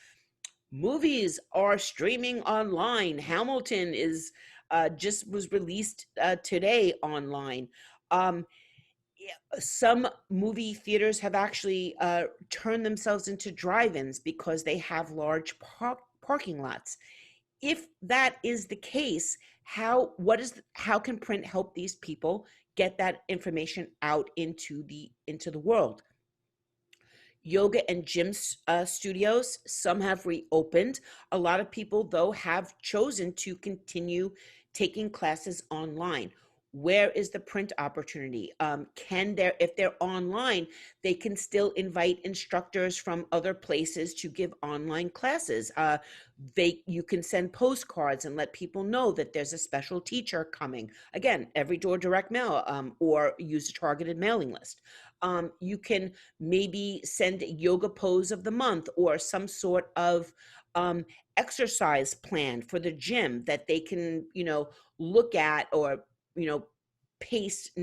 Movies are streaming online. Hamilton is just was released today online. Um, some movie theaters have actually turned themselves into drive-ins because they have large parking lots. If that is the case, how can print help these people get that information out into the world? Yoga and gym studios, some have reopened. A lot of people, though, have chosen to continue taking classes online. Where is the print opportunity? If they're online, they can still invite instructors from other places to give online classes. You can send postcards and let people know that there's a special teacher coming. Again, every door direct mail, or use a targeted mailing list. You can maybe send a yoga pose of the month or some sort of exercise plan for the gym that they can, look at, or, you know, paste,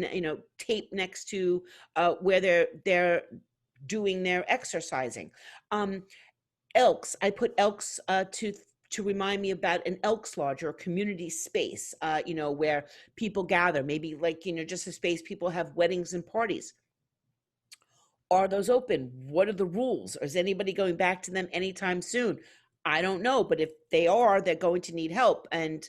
tape next to where they're doing their exercising. Um, Elks, I put Elks to remind me about an Elks Lodge or a community space, where people gather, maybe like, just a space people have weddings and parties. Are those open? What are the rules? Is anybody going back to them anytime soon? I don't know, but if they are, they're going to need help, and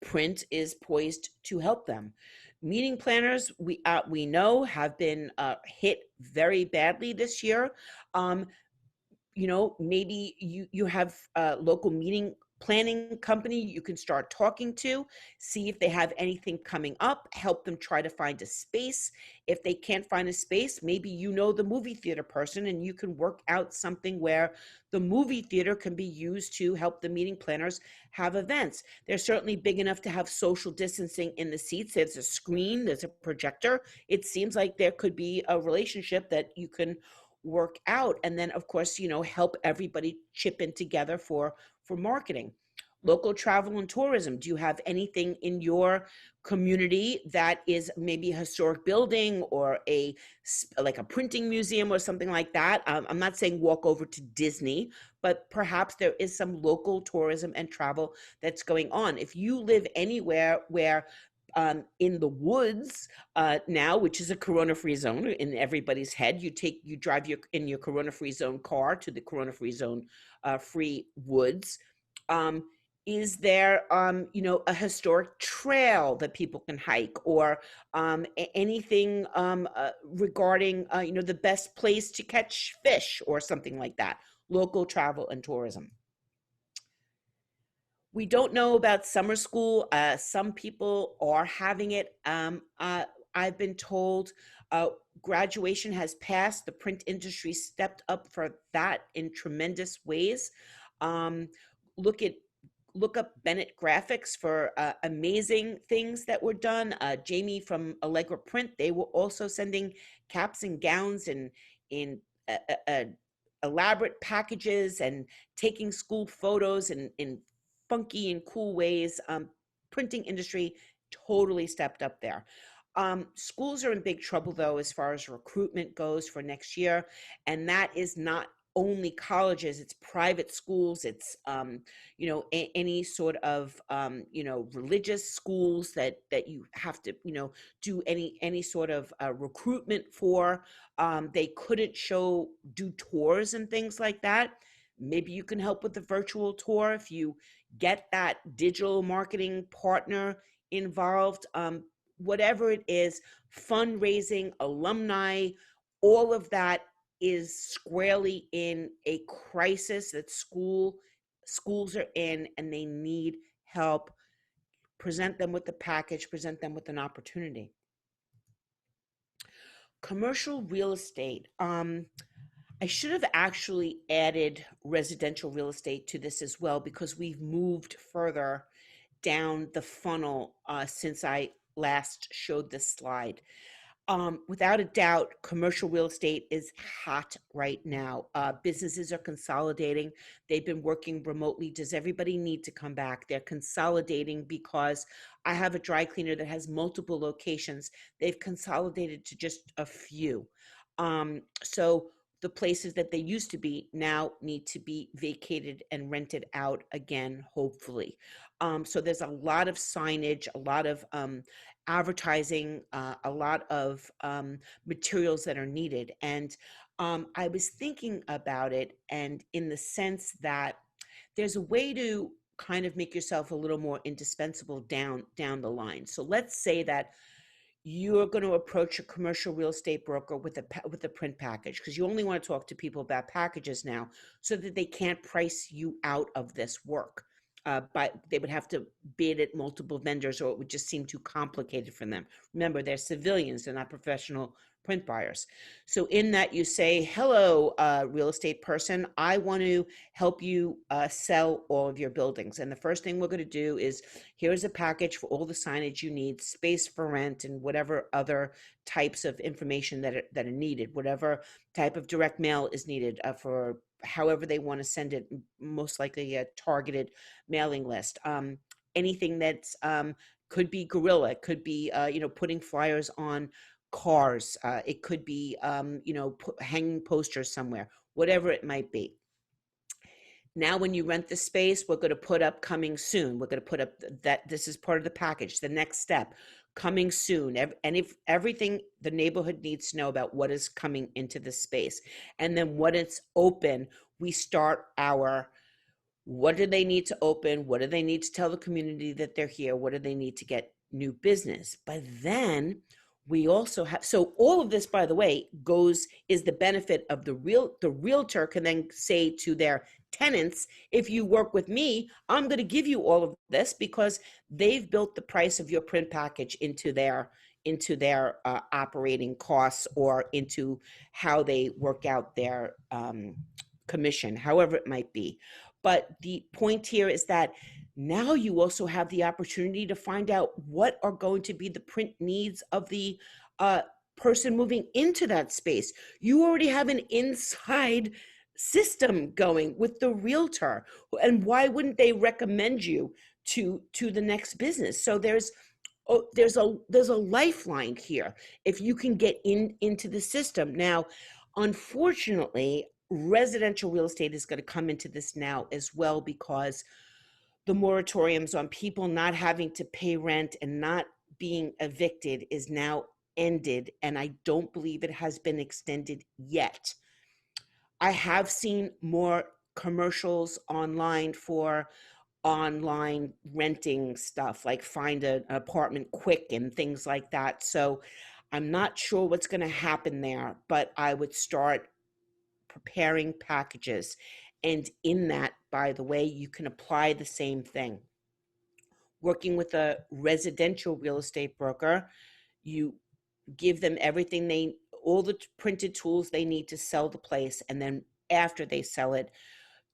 print is poised to help them. Meeting planners, we know, have been hit very badly this year. Um, Maybe you have a local meeting planning company you can start talking to, see if they have anything coming up, help them try to find a space. If they can't find a space, maybe the movie theater person, and you can work out something where the movie theater can be used to help the meeting planners have events. They're certainly big enough to have social distancing in the seats. There's a screen, there's a projector. It seems like there could be a relationship that you can work out, and then of course, help everybody chip in together for marketing. Local travel and tourism, do you have anything in your community that is maybe a historic building or like a printing museum or something like that? I'm not saying walk over to Disney, but perhaps there is some local tourism and travel that's going on. If you live anywhere where in the woods now, which is a corona-free zone in everybody's head, you drive in your corona-free zone car to the corona-free zone free woods. Is there a historic trail that people can hike, or anything regarding the best place to catch fish or something like that? Local travel and tourism. We don't know about summer school. Some people are having it. I've been told uh, graduation has passed. The print industry stepped up for that in tremendous ways. Um, look at Look up Bennett Graphics for amazing things that were done. Jamie from Allegra Print, they were also sending caps and gowns and in elaborate packages, and taking school photos in funky and cool ways. Printing industry totally stepped up there. Schools are in big trouble, though, as far as recruitment goes for next year, and that is not only colleges, it's private schools, it's any sort of religious schools that you have to do any sort of recruitment for. They couldn't do tours and things like that. Maybe you can help with the virtual tour if you get that digital marketing partner involved. Whatever it is, fundraising, alumni, all of that is squarely in a crisis that schools are in, and they need help. Present them with the package, present them with an opportunity. Commercial real estate. I should have actually added residential real estate to this as well, because we've moved further down the funnel since I last showed this slide. Without a doubt, commercial real estate is hot right now. Businesses are consolidating. They've been working remotely. Does everybody need to come back? They're consolidating because I have a dry cleaner that has multiple locations. They've consolidated to just a few. So the places that they used to be now need to be vacated and rented out again, hopefully. So there's a lot of signage, a lot of advertising, a lot of materials that are needed. And I was thinking about it, and in the sense that there's a way to kind of make yourself a little more indispensable down the line. So let's say that you're going to approach a commercial real estate broker with a print package, because you only want to talk to people about packages now, so that they can't price you out of this work. But they would have to bid at multiple vendors, or it would just seem too complicated for them. Remember, they're civilians; they're not professional print buyers. So in that, you say, hello, real estate person, I want to help you sell all of your buildings. And the first thing we're going to do is, here's a package for all the signage you need, space for rent, and whatever other types of information that are needed, whatever type of direct mail is needed for however they want to send it, most likely a targeted mailing list. Anything that's could be guerrilla, it could be putting flyers on cars, it could be hanging posters somewhere, whatever it might be. Now, when you rent the space, we're going to put up coming soon. We're going to put up that this is part of the package. The next step, coming soon. And if everything the neighborhood needs to know about what is coming into the space. And then when it's open, we start our, what do they need to open? What do they need to tell the community that they're here? What do they need to get new business? But then we also have, so all of this, by the way, is the benefit of the realtor can then say to their tenants, if you work with me, I'm going to give you all of this, because they've built the price of your print package into their operating costs, or into how they work out their commission, however it might be. But the point here is that now you also have the opportunity to find out what are going to be the print needs of the person moving into that space. You already have an inside system going with the realtor, and why wouldn't they recommend you to the next business? So there's a lifeline here if you can get into the system. Now, unfortunately, residential real estate is going to come into this now as well, because the moratoriums on people not having to pay rent and not being evicted is now ended, and I don't believe it has been extended yet. I have seen more commercials online for online renting stuff, like find an apartment quick and things like that. So I'm not sure what's going to happen there, but I would start preparing packages. And in that, by the way, you can apply the same thing. Working with a residential real estate broker, you give them all the printed tools they need to sell the place. And then after they sell it,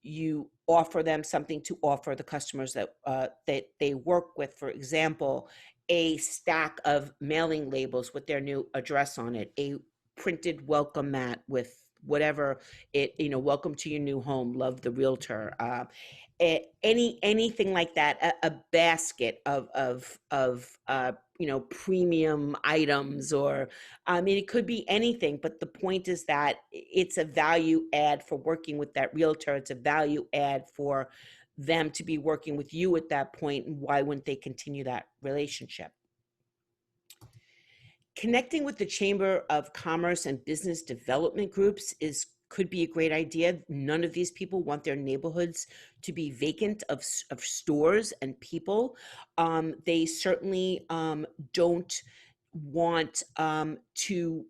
you offer them something to offer the customers that they work with. For example, a stack of mailing labels with their new address on it, a printed welcome mat with whatever welcome to your new home, love the realtor, anything like that, a basket of premium items, or it could be anything. But the point is that it's a value add for working with that realtor. It's a value add for them to be working with you at that point, and why wouldn't they continue that relationship? Connecting with the Chamber of Commerce and business development groups could be a great idea. None of these people want their neighborhoods to be vacant of stores and people. They certainly don't want to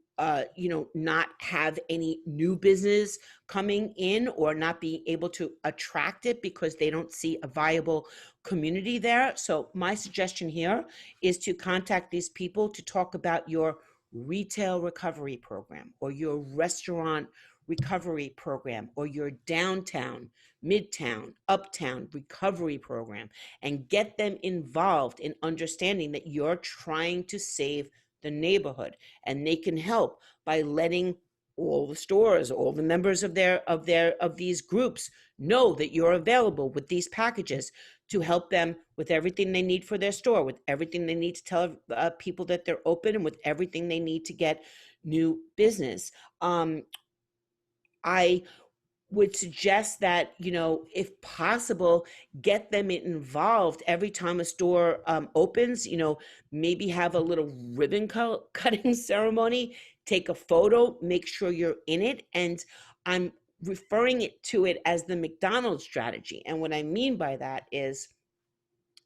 not have any new business coming in, or not being able to attract it because they don't see a viable community there. So my suggestion here is to contact these people to talk about your retail recovery program, or your restaurant recovery program, or your downtown, midtown, uptown recovery program, and get them involved in understanding that you're trying to save the neighborhood. And they can help by letting all the stores, all the members of these groups know that you're available with these packages to help them with everything they need for their store, with everything they need to tell people that they're open, and with everything they need to get new business. I would suggest that, if possible, get them involved every time a store opens. Maybe have a little ribbon cutting ceremony, take a photo, make sure you're in it. And I'm referring to it as the McDonald's strategy. And what I mean by that is,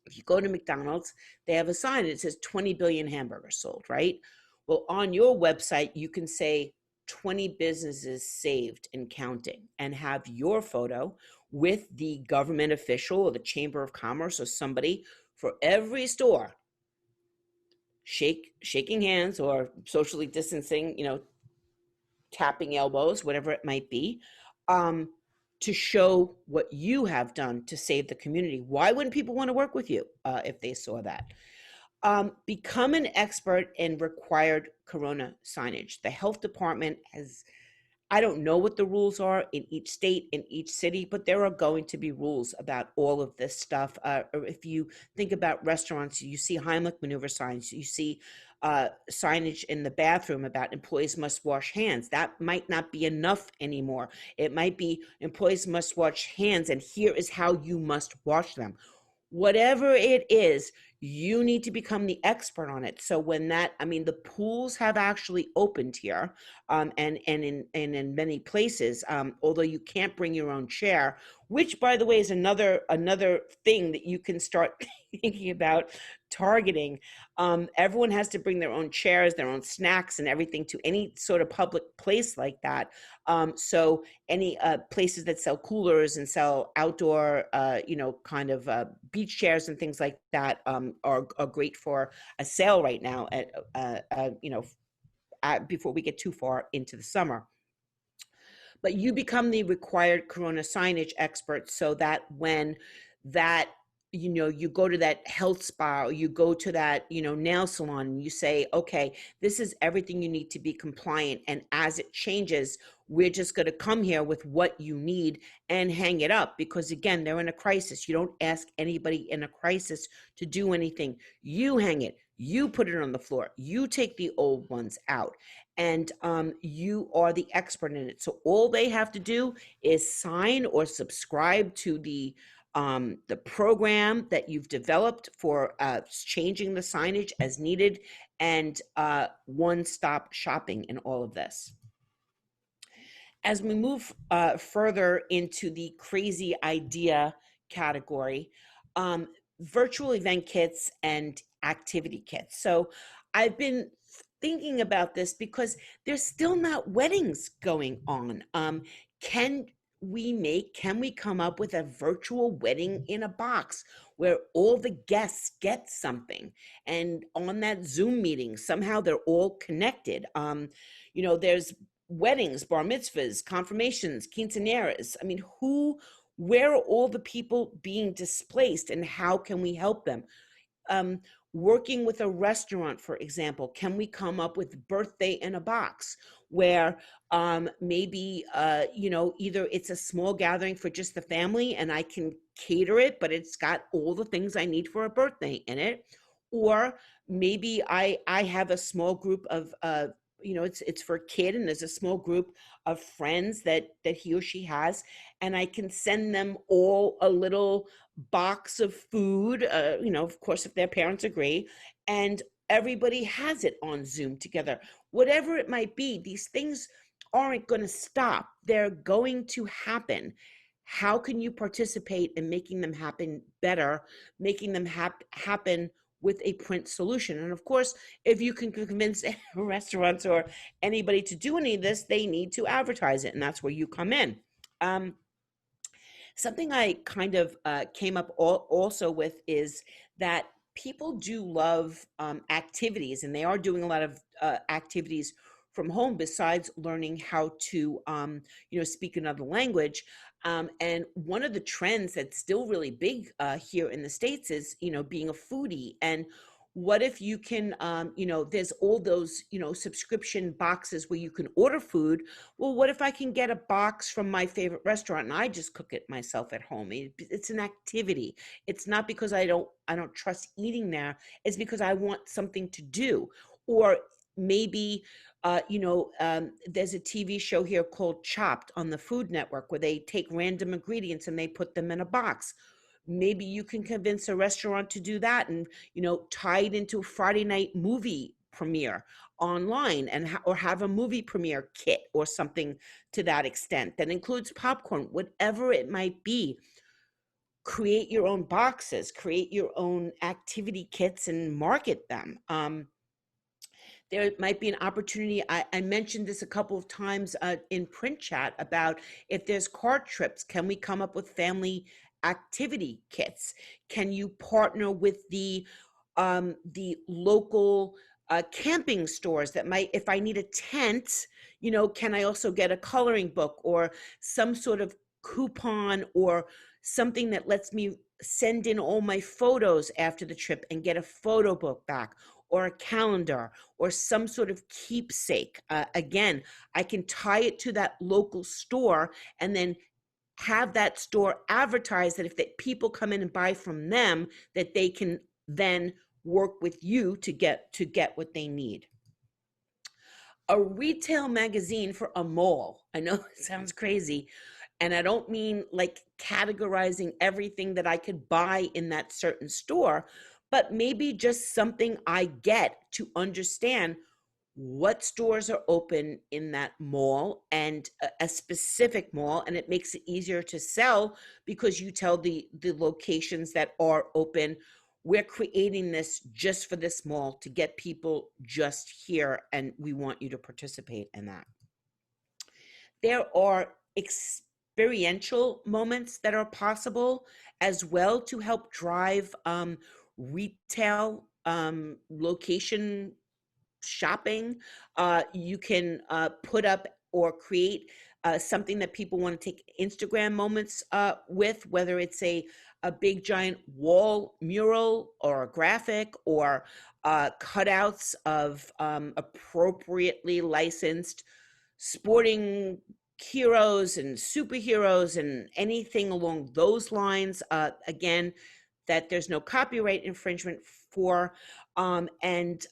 If you go to McDonald's, they have a sign that says 20 billion hamburgers sold, right? Well, on your website, you can say 20 businesses saved and counting, and have your photo with the government official or the Chamber of Commerce or somebody for every store shaking hands or socially distancing, tapping elbows, whatever it might be, um, to show what you have done to save the community. Why wouldn't people want to work with you if they saw that? Become an expert in required corona signage. The health department has, I don't know what the rules are in each state, in each city, but there are going to be rules about all of this stuff. Or if you think about restaurants, you see Heimlich maneuver signs, you see signage in the bathroom about employees must wash hands. That might not be enough anymore. It might be employees must wash hands, and here is how you must wash them. Whatever it is, you need to become the expert on it. So when that, I mean, the pools have actually opened here, and in many places, although you can't bring your own chair, which, by the way, is another thing that you can start thinking about targeting. Everyone has to bring their own chairs, their own snacks, and everything to any sort of public place like that. So any places that sell coolers and sell outdoor, kind of beach chairs and things like that are great for a sale right now before we get too far into the summer. But you become the required corona signage expert, so that when that, you go to that health spa, or you go to that, nail salon, and you say, okay, this is everything you need to be compliant, and as it changes, we're just going to come here with what you need and hang it up. Because again, they're in a crisis. You don't ask anybody in a crisis to do anything. You hang it, you put it on the floor, you take the old ones out, and you are the expert in it. So all they have to do is sign or subscribe to the program that you've developed for changing the signage as needed, and one-stop shopping in all of this. As we move further into the crazy idea category, virtual event kits and activity kits. So I've been thinking about this because there's still not weddings going on. Can we come up with a virtual wedding in a box where all the guests get something, and on that Zoom meeting somehow they're all connected? There's weddings, bar mitzvahs, confirmations, quinceañeras. I mean, where are all the people being displaced, and how can we help them? Working with a restaurant, for example, can we come up with birthday in a box, where maybe either it's a small gathering for just the family and I can cater it, but it's got all the things I need for a birthday in it, or maybe I have a small group of it's for a kid, and there's a small group of friends that he or she has, and I can send them all a little box of food, of course, if their parents agree, and everybody has it on Zoom together. Whatever it might be, these things aren't going to stop. They're going to happen. How can you participate in making them happen better, making them happen with a print solution? And of course, if you can convince restaurants or anybody to do any of this, they need to advertise it, and that's where you come in. Something I kind of came up also with is that people do love activities, and they are doing a lot of activities from home besides learning how to, speak another language. And one of the trends that's still really big here in the States is, being a foodie. And what if you can, there's all those, subscription boxes where you can order food. Well, what if I can get a box from my favorite restaurant and I just cook it myself at home? It's an activity. It's not because I don't trust eating there. It's because I want something to do. Or maybe, there's a TV show here called Chopped on the Food Network, where they take random ingredients and they put them in a box. Maybe you can convince a restaurant to do that, and tie it into a Friday night movie premiere online, and or have a movie premiere kit or something to that extent that includes popcorn, whatever it might be. create your own boxes, create your own activity kits and market them. There might be an opportunity. I mentioned this a couple of times in print chat about if there's car trips, can we come up with family activity kits? Can you partner with the local camping stores that might, if I need a tent, can I also get a coloring book or some sort of coupon or something that lets me send in all my photos after the trip and get a photo book back, or a calendar, or some sort of keepsake. Again, I can tie it to that local store and then have that store advertise that if the people come in and buy from them, that they can then work with you to get what they need. A retail magazine for a mall. I know it sounds crazy, and I don't mean like categorizing everything that I could buy in that certain store, but maybe just something I get to understand what stores are open in that mall, and a specific mall, and it makes it easier to sell because you tell the locations that are open, we're creating this just for this mall to get people just here, and we want you to participate in that. There are experiential moments that are possible as well to help drive retail location shopping. You can put up or create something that people want to take Instagram moments with, whether it's a big giant wall mural or a graphic, or cutouts of appropriately licensed sporting heroes and superheroes and anything along those lines. Again, that there's no copyright infringement for, and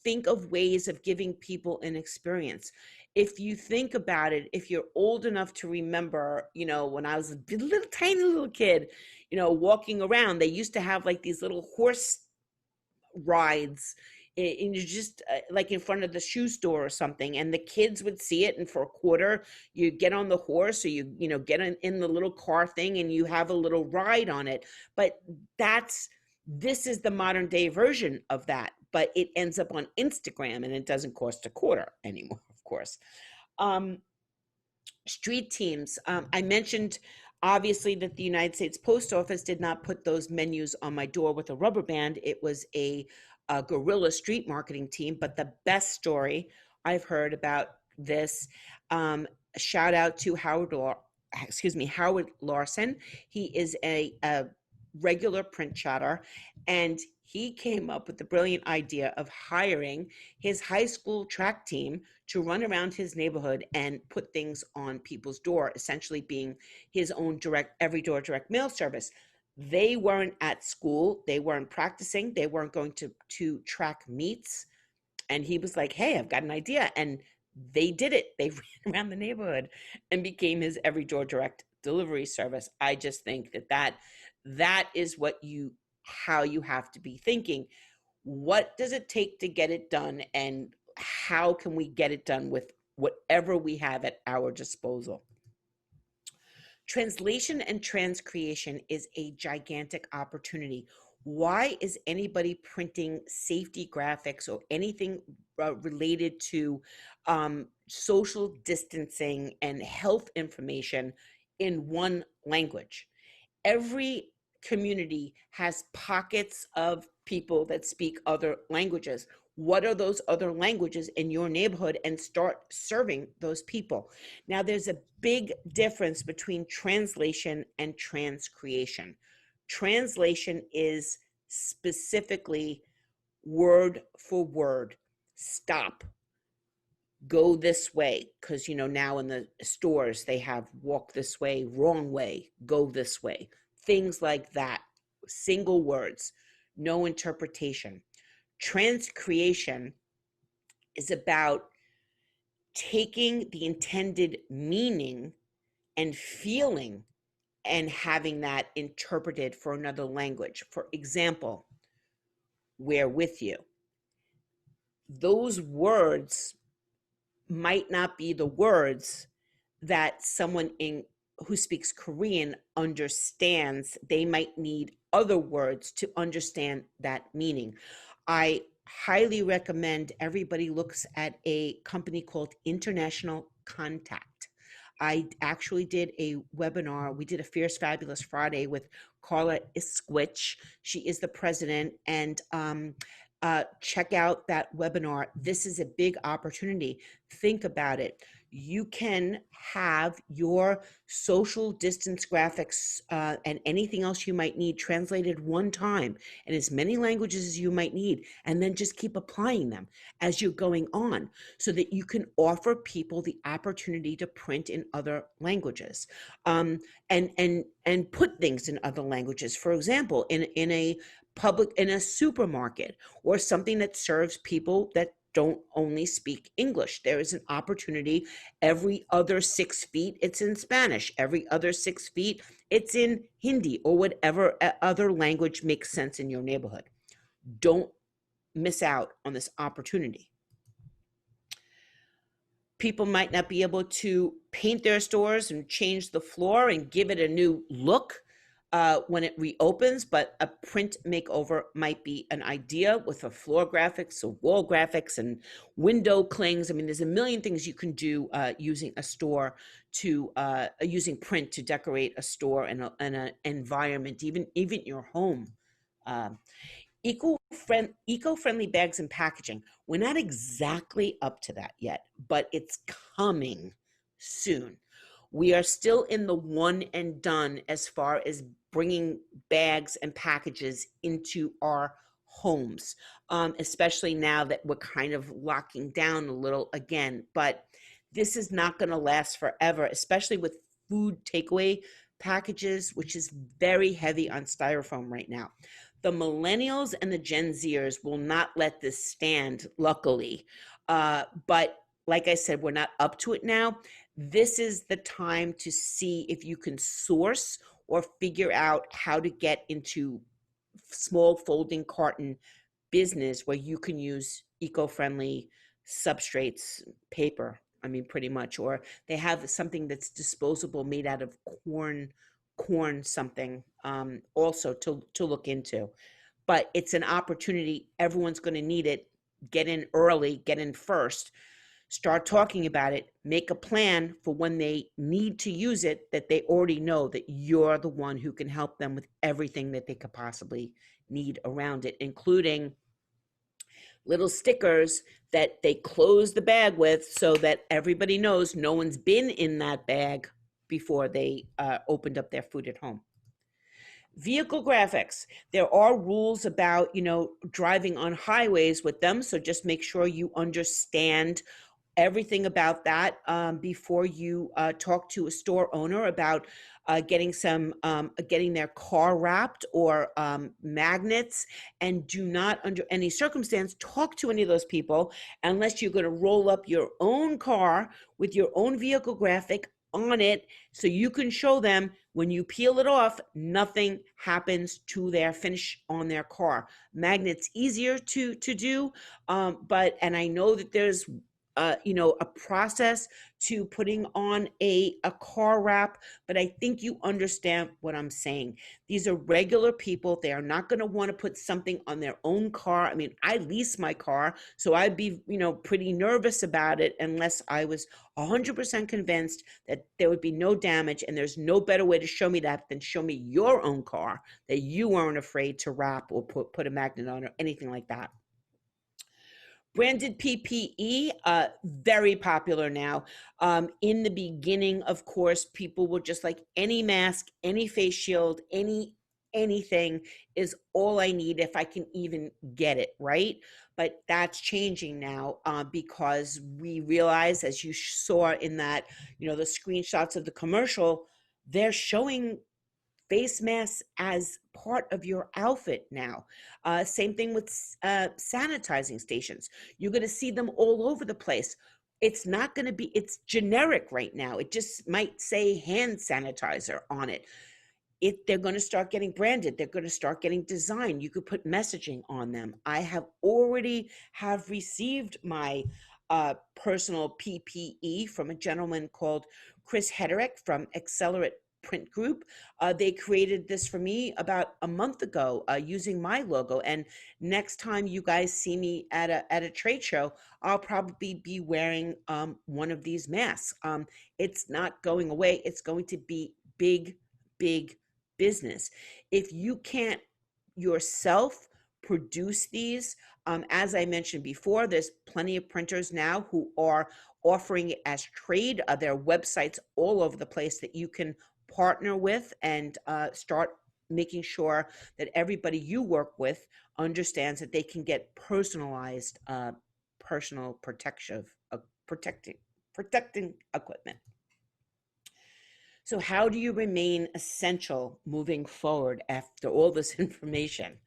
think of ways of giving people an experience. If you think about it, if you're old enough to remember, when I was a little tiny little kid, walking around, they used to have like these little horse rides, and you just like in front of the shoe store or something, and the kids would see it, and for a quarter you get on the horse, or you get in the little car thing and you have a little ride on it. But this is the modern day version of that, but it ends up on Instagram and it doesn't cost a quarter anymore, of course. Street teams. I mentioned obviously that the United States Post Office did not put those menus on my door with a rubber band. It was a guerrilla street marketing team. But the best story I've heard about this, shout out to Howard Larson. He is a regular print chatter, and he came up with the brilliant idea of hiring his high school track team to run around his neighborhood and put things on people's door, essentially being his own every door direct mail service. They weren't at school, they weren't practicing, they weren't going to track meets, and he was like, hey, I've got an idea. And they did it. They ran around the neighborhood and became his every door direct delivery service. I just think that is how you have to be thinking. What does it take to get it done, and how can we get it done with whatever we have at our disposal? Translation and transcreation is a gigantic opportunity. Why is anybody printing safety graphics or anything related to social distancing and health information in one language? Every community has pockets of people that speak other languages. What are those other languages in your neighborhood, and start serving those people? Now, there's a big difference between translation and transcreation. Translation is specifically word for word. Stop. Go this way, because now in the stores they have walk this way, wrong way, go this way. Things like that. Single words, no interpretation. Transcreation is about taking the intended meaning and feeling and having that interpreted for another language. For example, we're with you. Those words might not be the words that someone in who speaks Korean understands, they might need other words to understand that meaning. I highly recommend everybody looks at a company called International Contact. I actually did a webinar. We did a Fierce Fabulous Friday with Carla Isquich. She is the president. And check out that webinar. This is a big opportunity. Think about it. You can have your social distance graphics and anything else you might need translated one time in as many languages as you might need, and then just keep applying them as you're going on so that you can offer people the opportunity to print in other languages, and put things in other languages. For example, in a supermarket, or something that serves people that don't only speak English. There is an opportunity. Every other 6 feet, it's in Spanish. Every other 6 feet, it's in Hindi, or whatever other language makes sense in your neighborhood. Don't miss out on this opportunity. People might not be able to paint their stores and change the floor and give it a new look when it reopens, but a print makeover might be an idea with a floor graphics, or wall graphics, and window clings. I mean, there's a million things you can do using a store to using print to decorate a store and an environment, even your home. Eco-friendly bags and packaging. We're not exactly up to that yet, but it's coming soon. We are still in the one and done as far as bringing bags and packages into our homes, especially now that we're kind of locking down a little again. But this is not going to last forever, especially with food takeaway packages, which is very heavy on styrofoam right now. The millennials and the Gen Zers will not let this stand, luckily. But like I said, we're not up to it now. This is the time to see if you can source or figure out how to get into small folding carton business where you can use eco-friendly substrates, paper, I mean, pretty much, or they have something that's disposable made out of corn something, also to look into. But it's an opportunity. Everyone's going to need it. Get in early, get in first, start talking about it, make a plan for when they need to use it, that they already know that you're the one who can help them with everything that they could possibly need around it, including little stickers that they close the bag with so that everybody knows no one's been in that bag before they opened up their food at home. Vehicle graphics. There are rules about, driving on highways with them. So just make sure you understand everything about that before you talk to a store owner about getting their car wrapped, or magnets. And do not, under any circumstance, talk to any of those people unless you're going to roll up your own car with your own vehicle graphic on it, so you can show them when you peel it off, nothing happens to their finish on their car. Magnets easier to do, and I know that there's a process to putting on a car wrap, but I think you understand what I'm saying. These are regular people. They are not going to want to put something on their own car. I mean, I lease my car, so I'd be, pretty nervous about it unless I was 100% convinced that there would be no damage. And there's no better way to show me that than show me your own car that you weren't afraid to wrap or put a magnet on or anything like that. Branded PPE, very popular now. In the beginning, of course, people were just like, any mask, any face shield, anything is all I need if I can even get it, right? But that's changing now because we realize, as you saw in that, the screenshots of the commercial, they're showing face masks as part of your outfit now. Same thing with sanitizing stations. You're going to see them all over the place. It's not going to be, it's generic right now. It just might say hand sanitizer on it. They're going to start getting branded. They're going to start getting designed. You could put messaging on them. I have already received my personal PPE from a gentleman called Chris Hederick from Accelerate Print Group. They created this for me about a month ago using my logo. And next time you guys see me at a trade show, I'll probably be wearing one of these masks. It's not going away. It's going to be big, big business. If you can't yourself produce these, as I mentioned before, there's plenty of printers now who are offering it as trade. There are websites all over the place that you can partner with and start making sure that everybody you work with understands that they can get personalized personal protecting equipment. So how do you remain essential moving forward after all this information?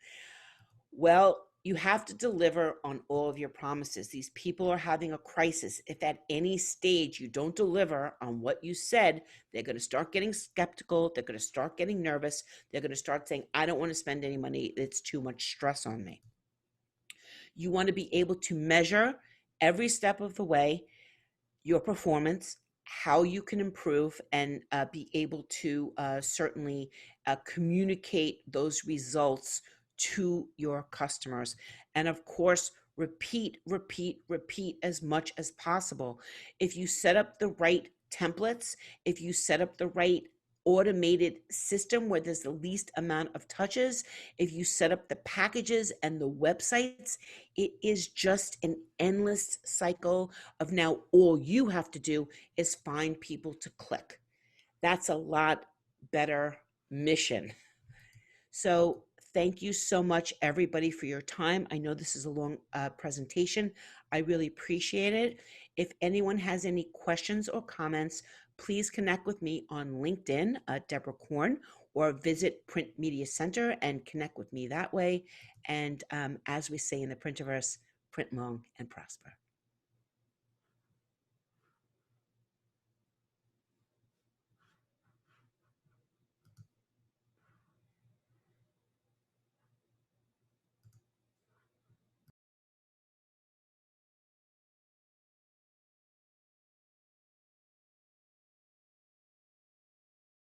Well, you have to deliver on all of your promises. These people are having a crisis. If at any stage you don't deliver on what you said, they're going to start getting skeptical. They're going to start getting nervous. They're going to start saying, I don't want to spend any money. It's too much stress on me. You want to be able to measure every step of the way your performance, how you can improve, and be able to certainly communicate those results to your customers. And of course, repeat, repeat, repeat as much as possible. If you set up the right templates, if you set up the right automated system where there's the least amount of touches, if you set up the packages and the websites, it is just an endless cycle of now all you have to do is find people to click. That's a lot better mission. So thank you so much, everybody, for your time. I know this is a long presentation. I really appreciate it. If anyone has any questions or comments, please connect with me on LinkedIn, Deborah Korn, or visit Print Media Center and connect with me that way. And as we say in the Printerverse, print long and prosper.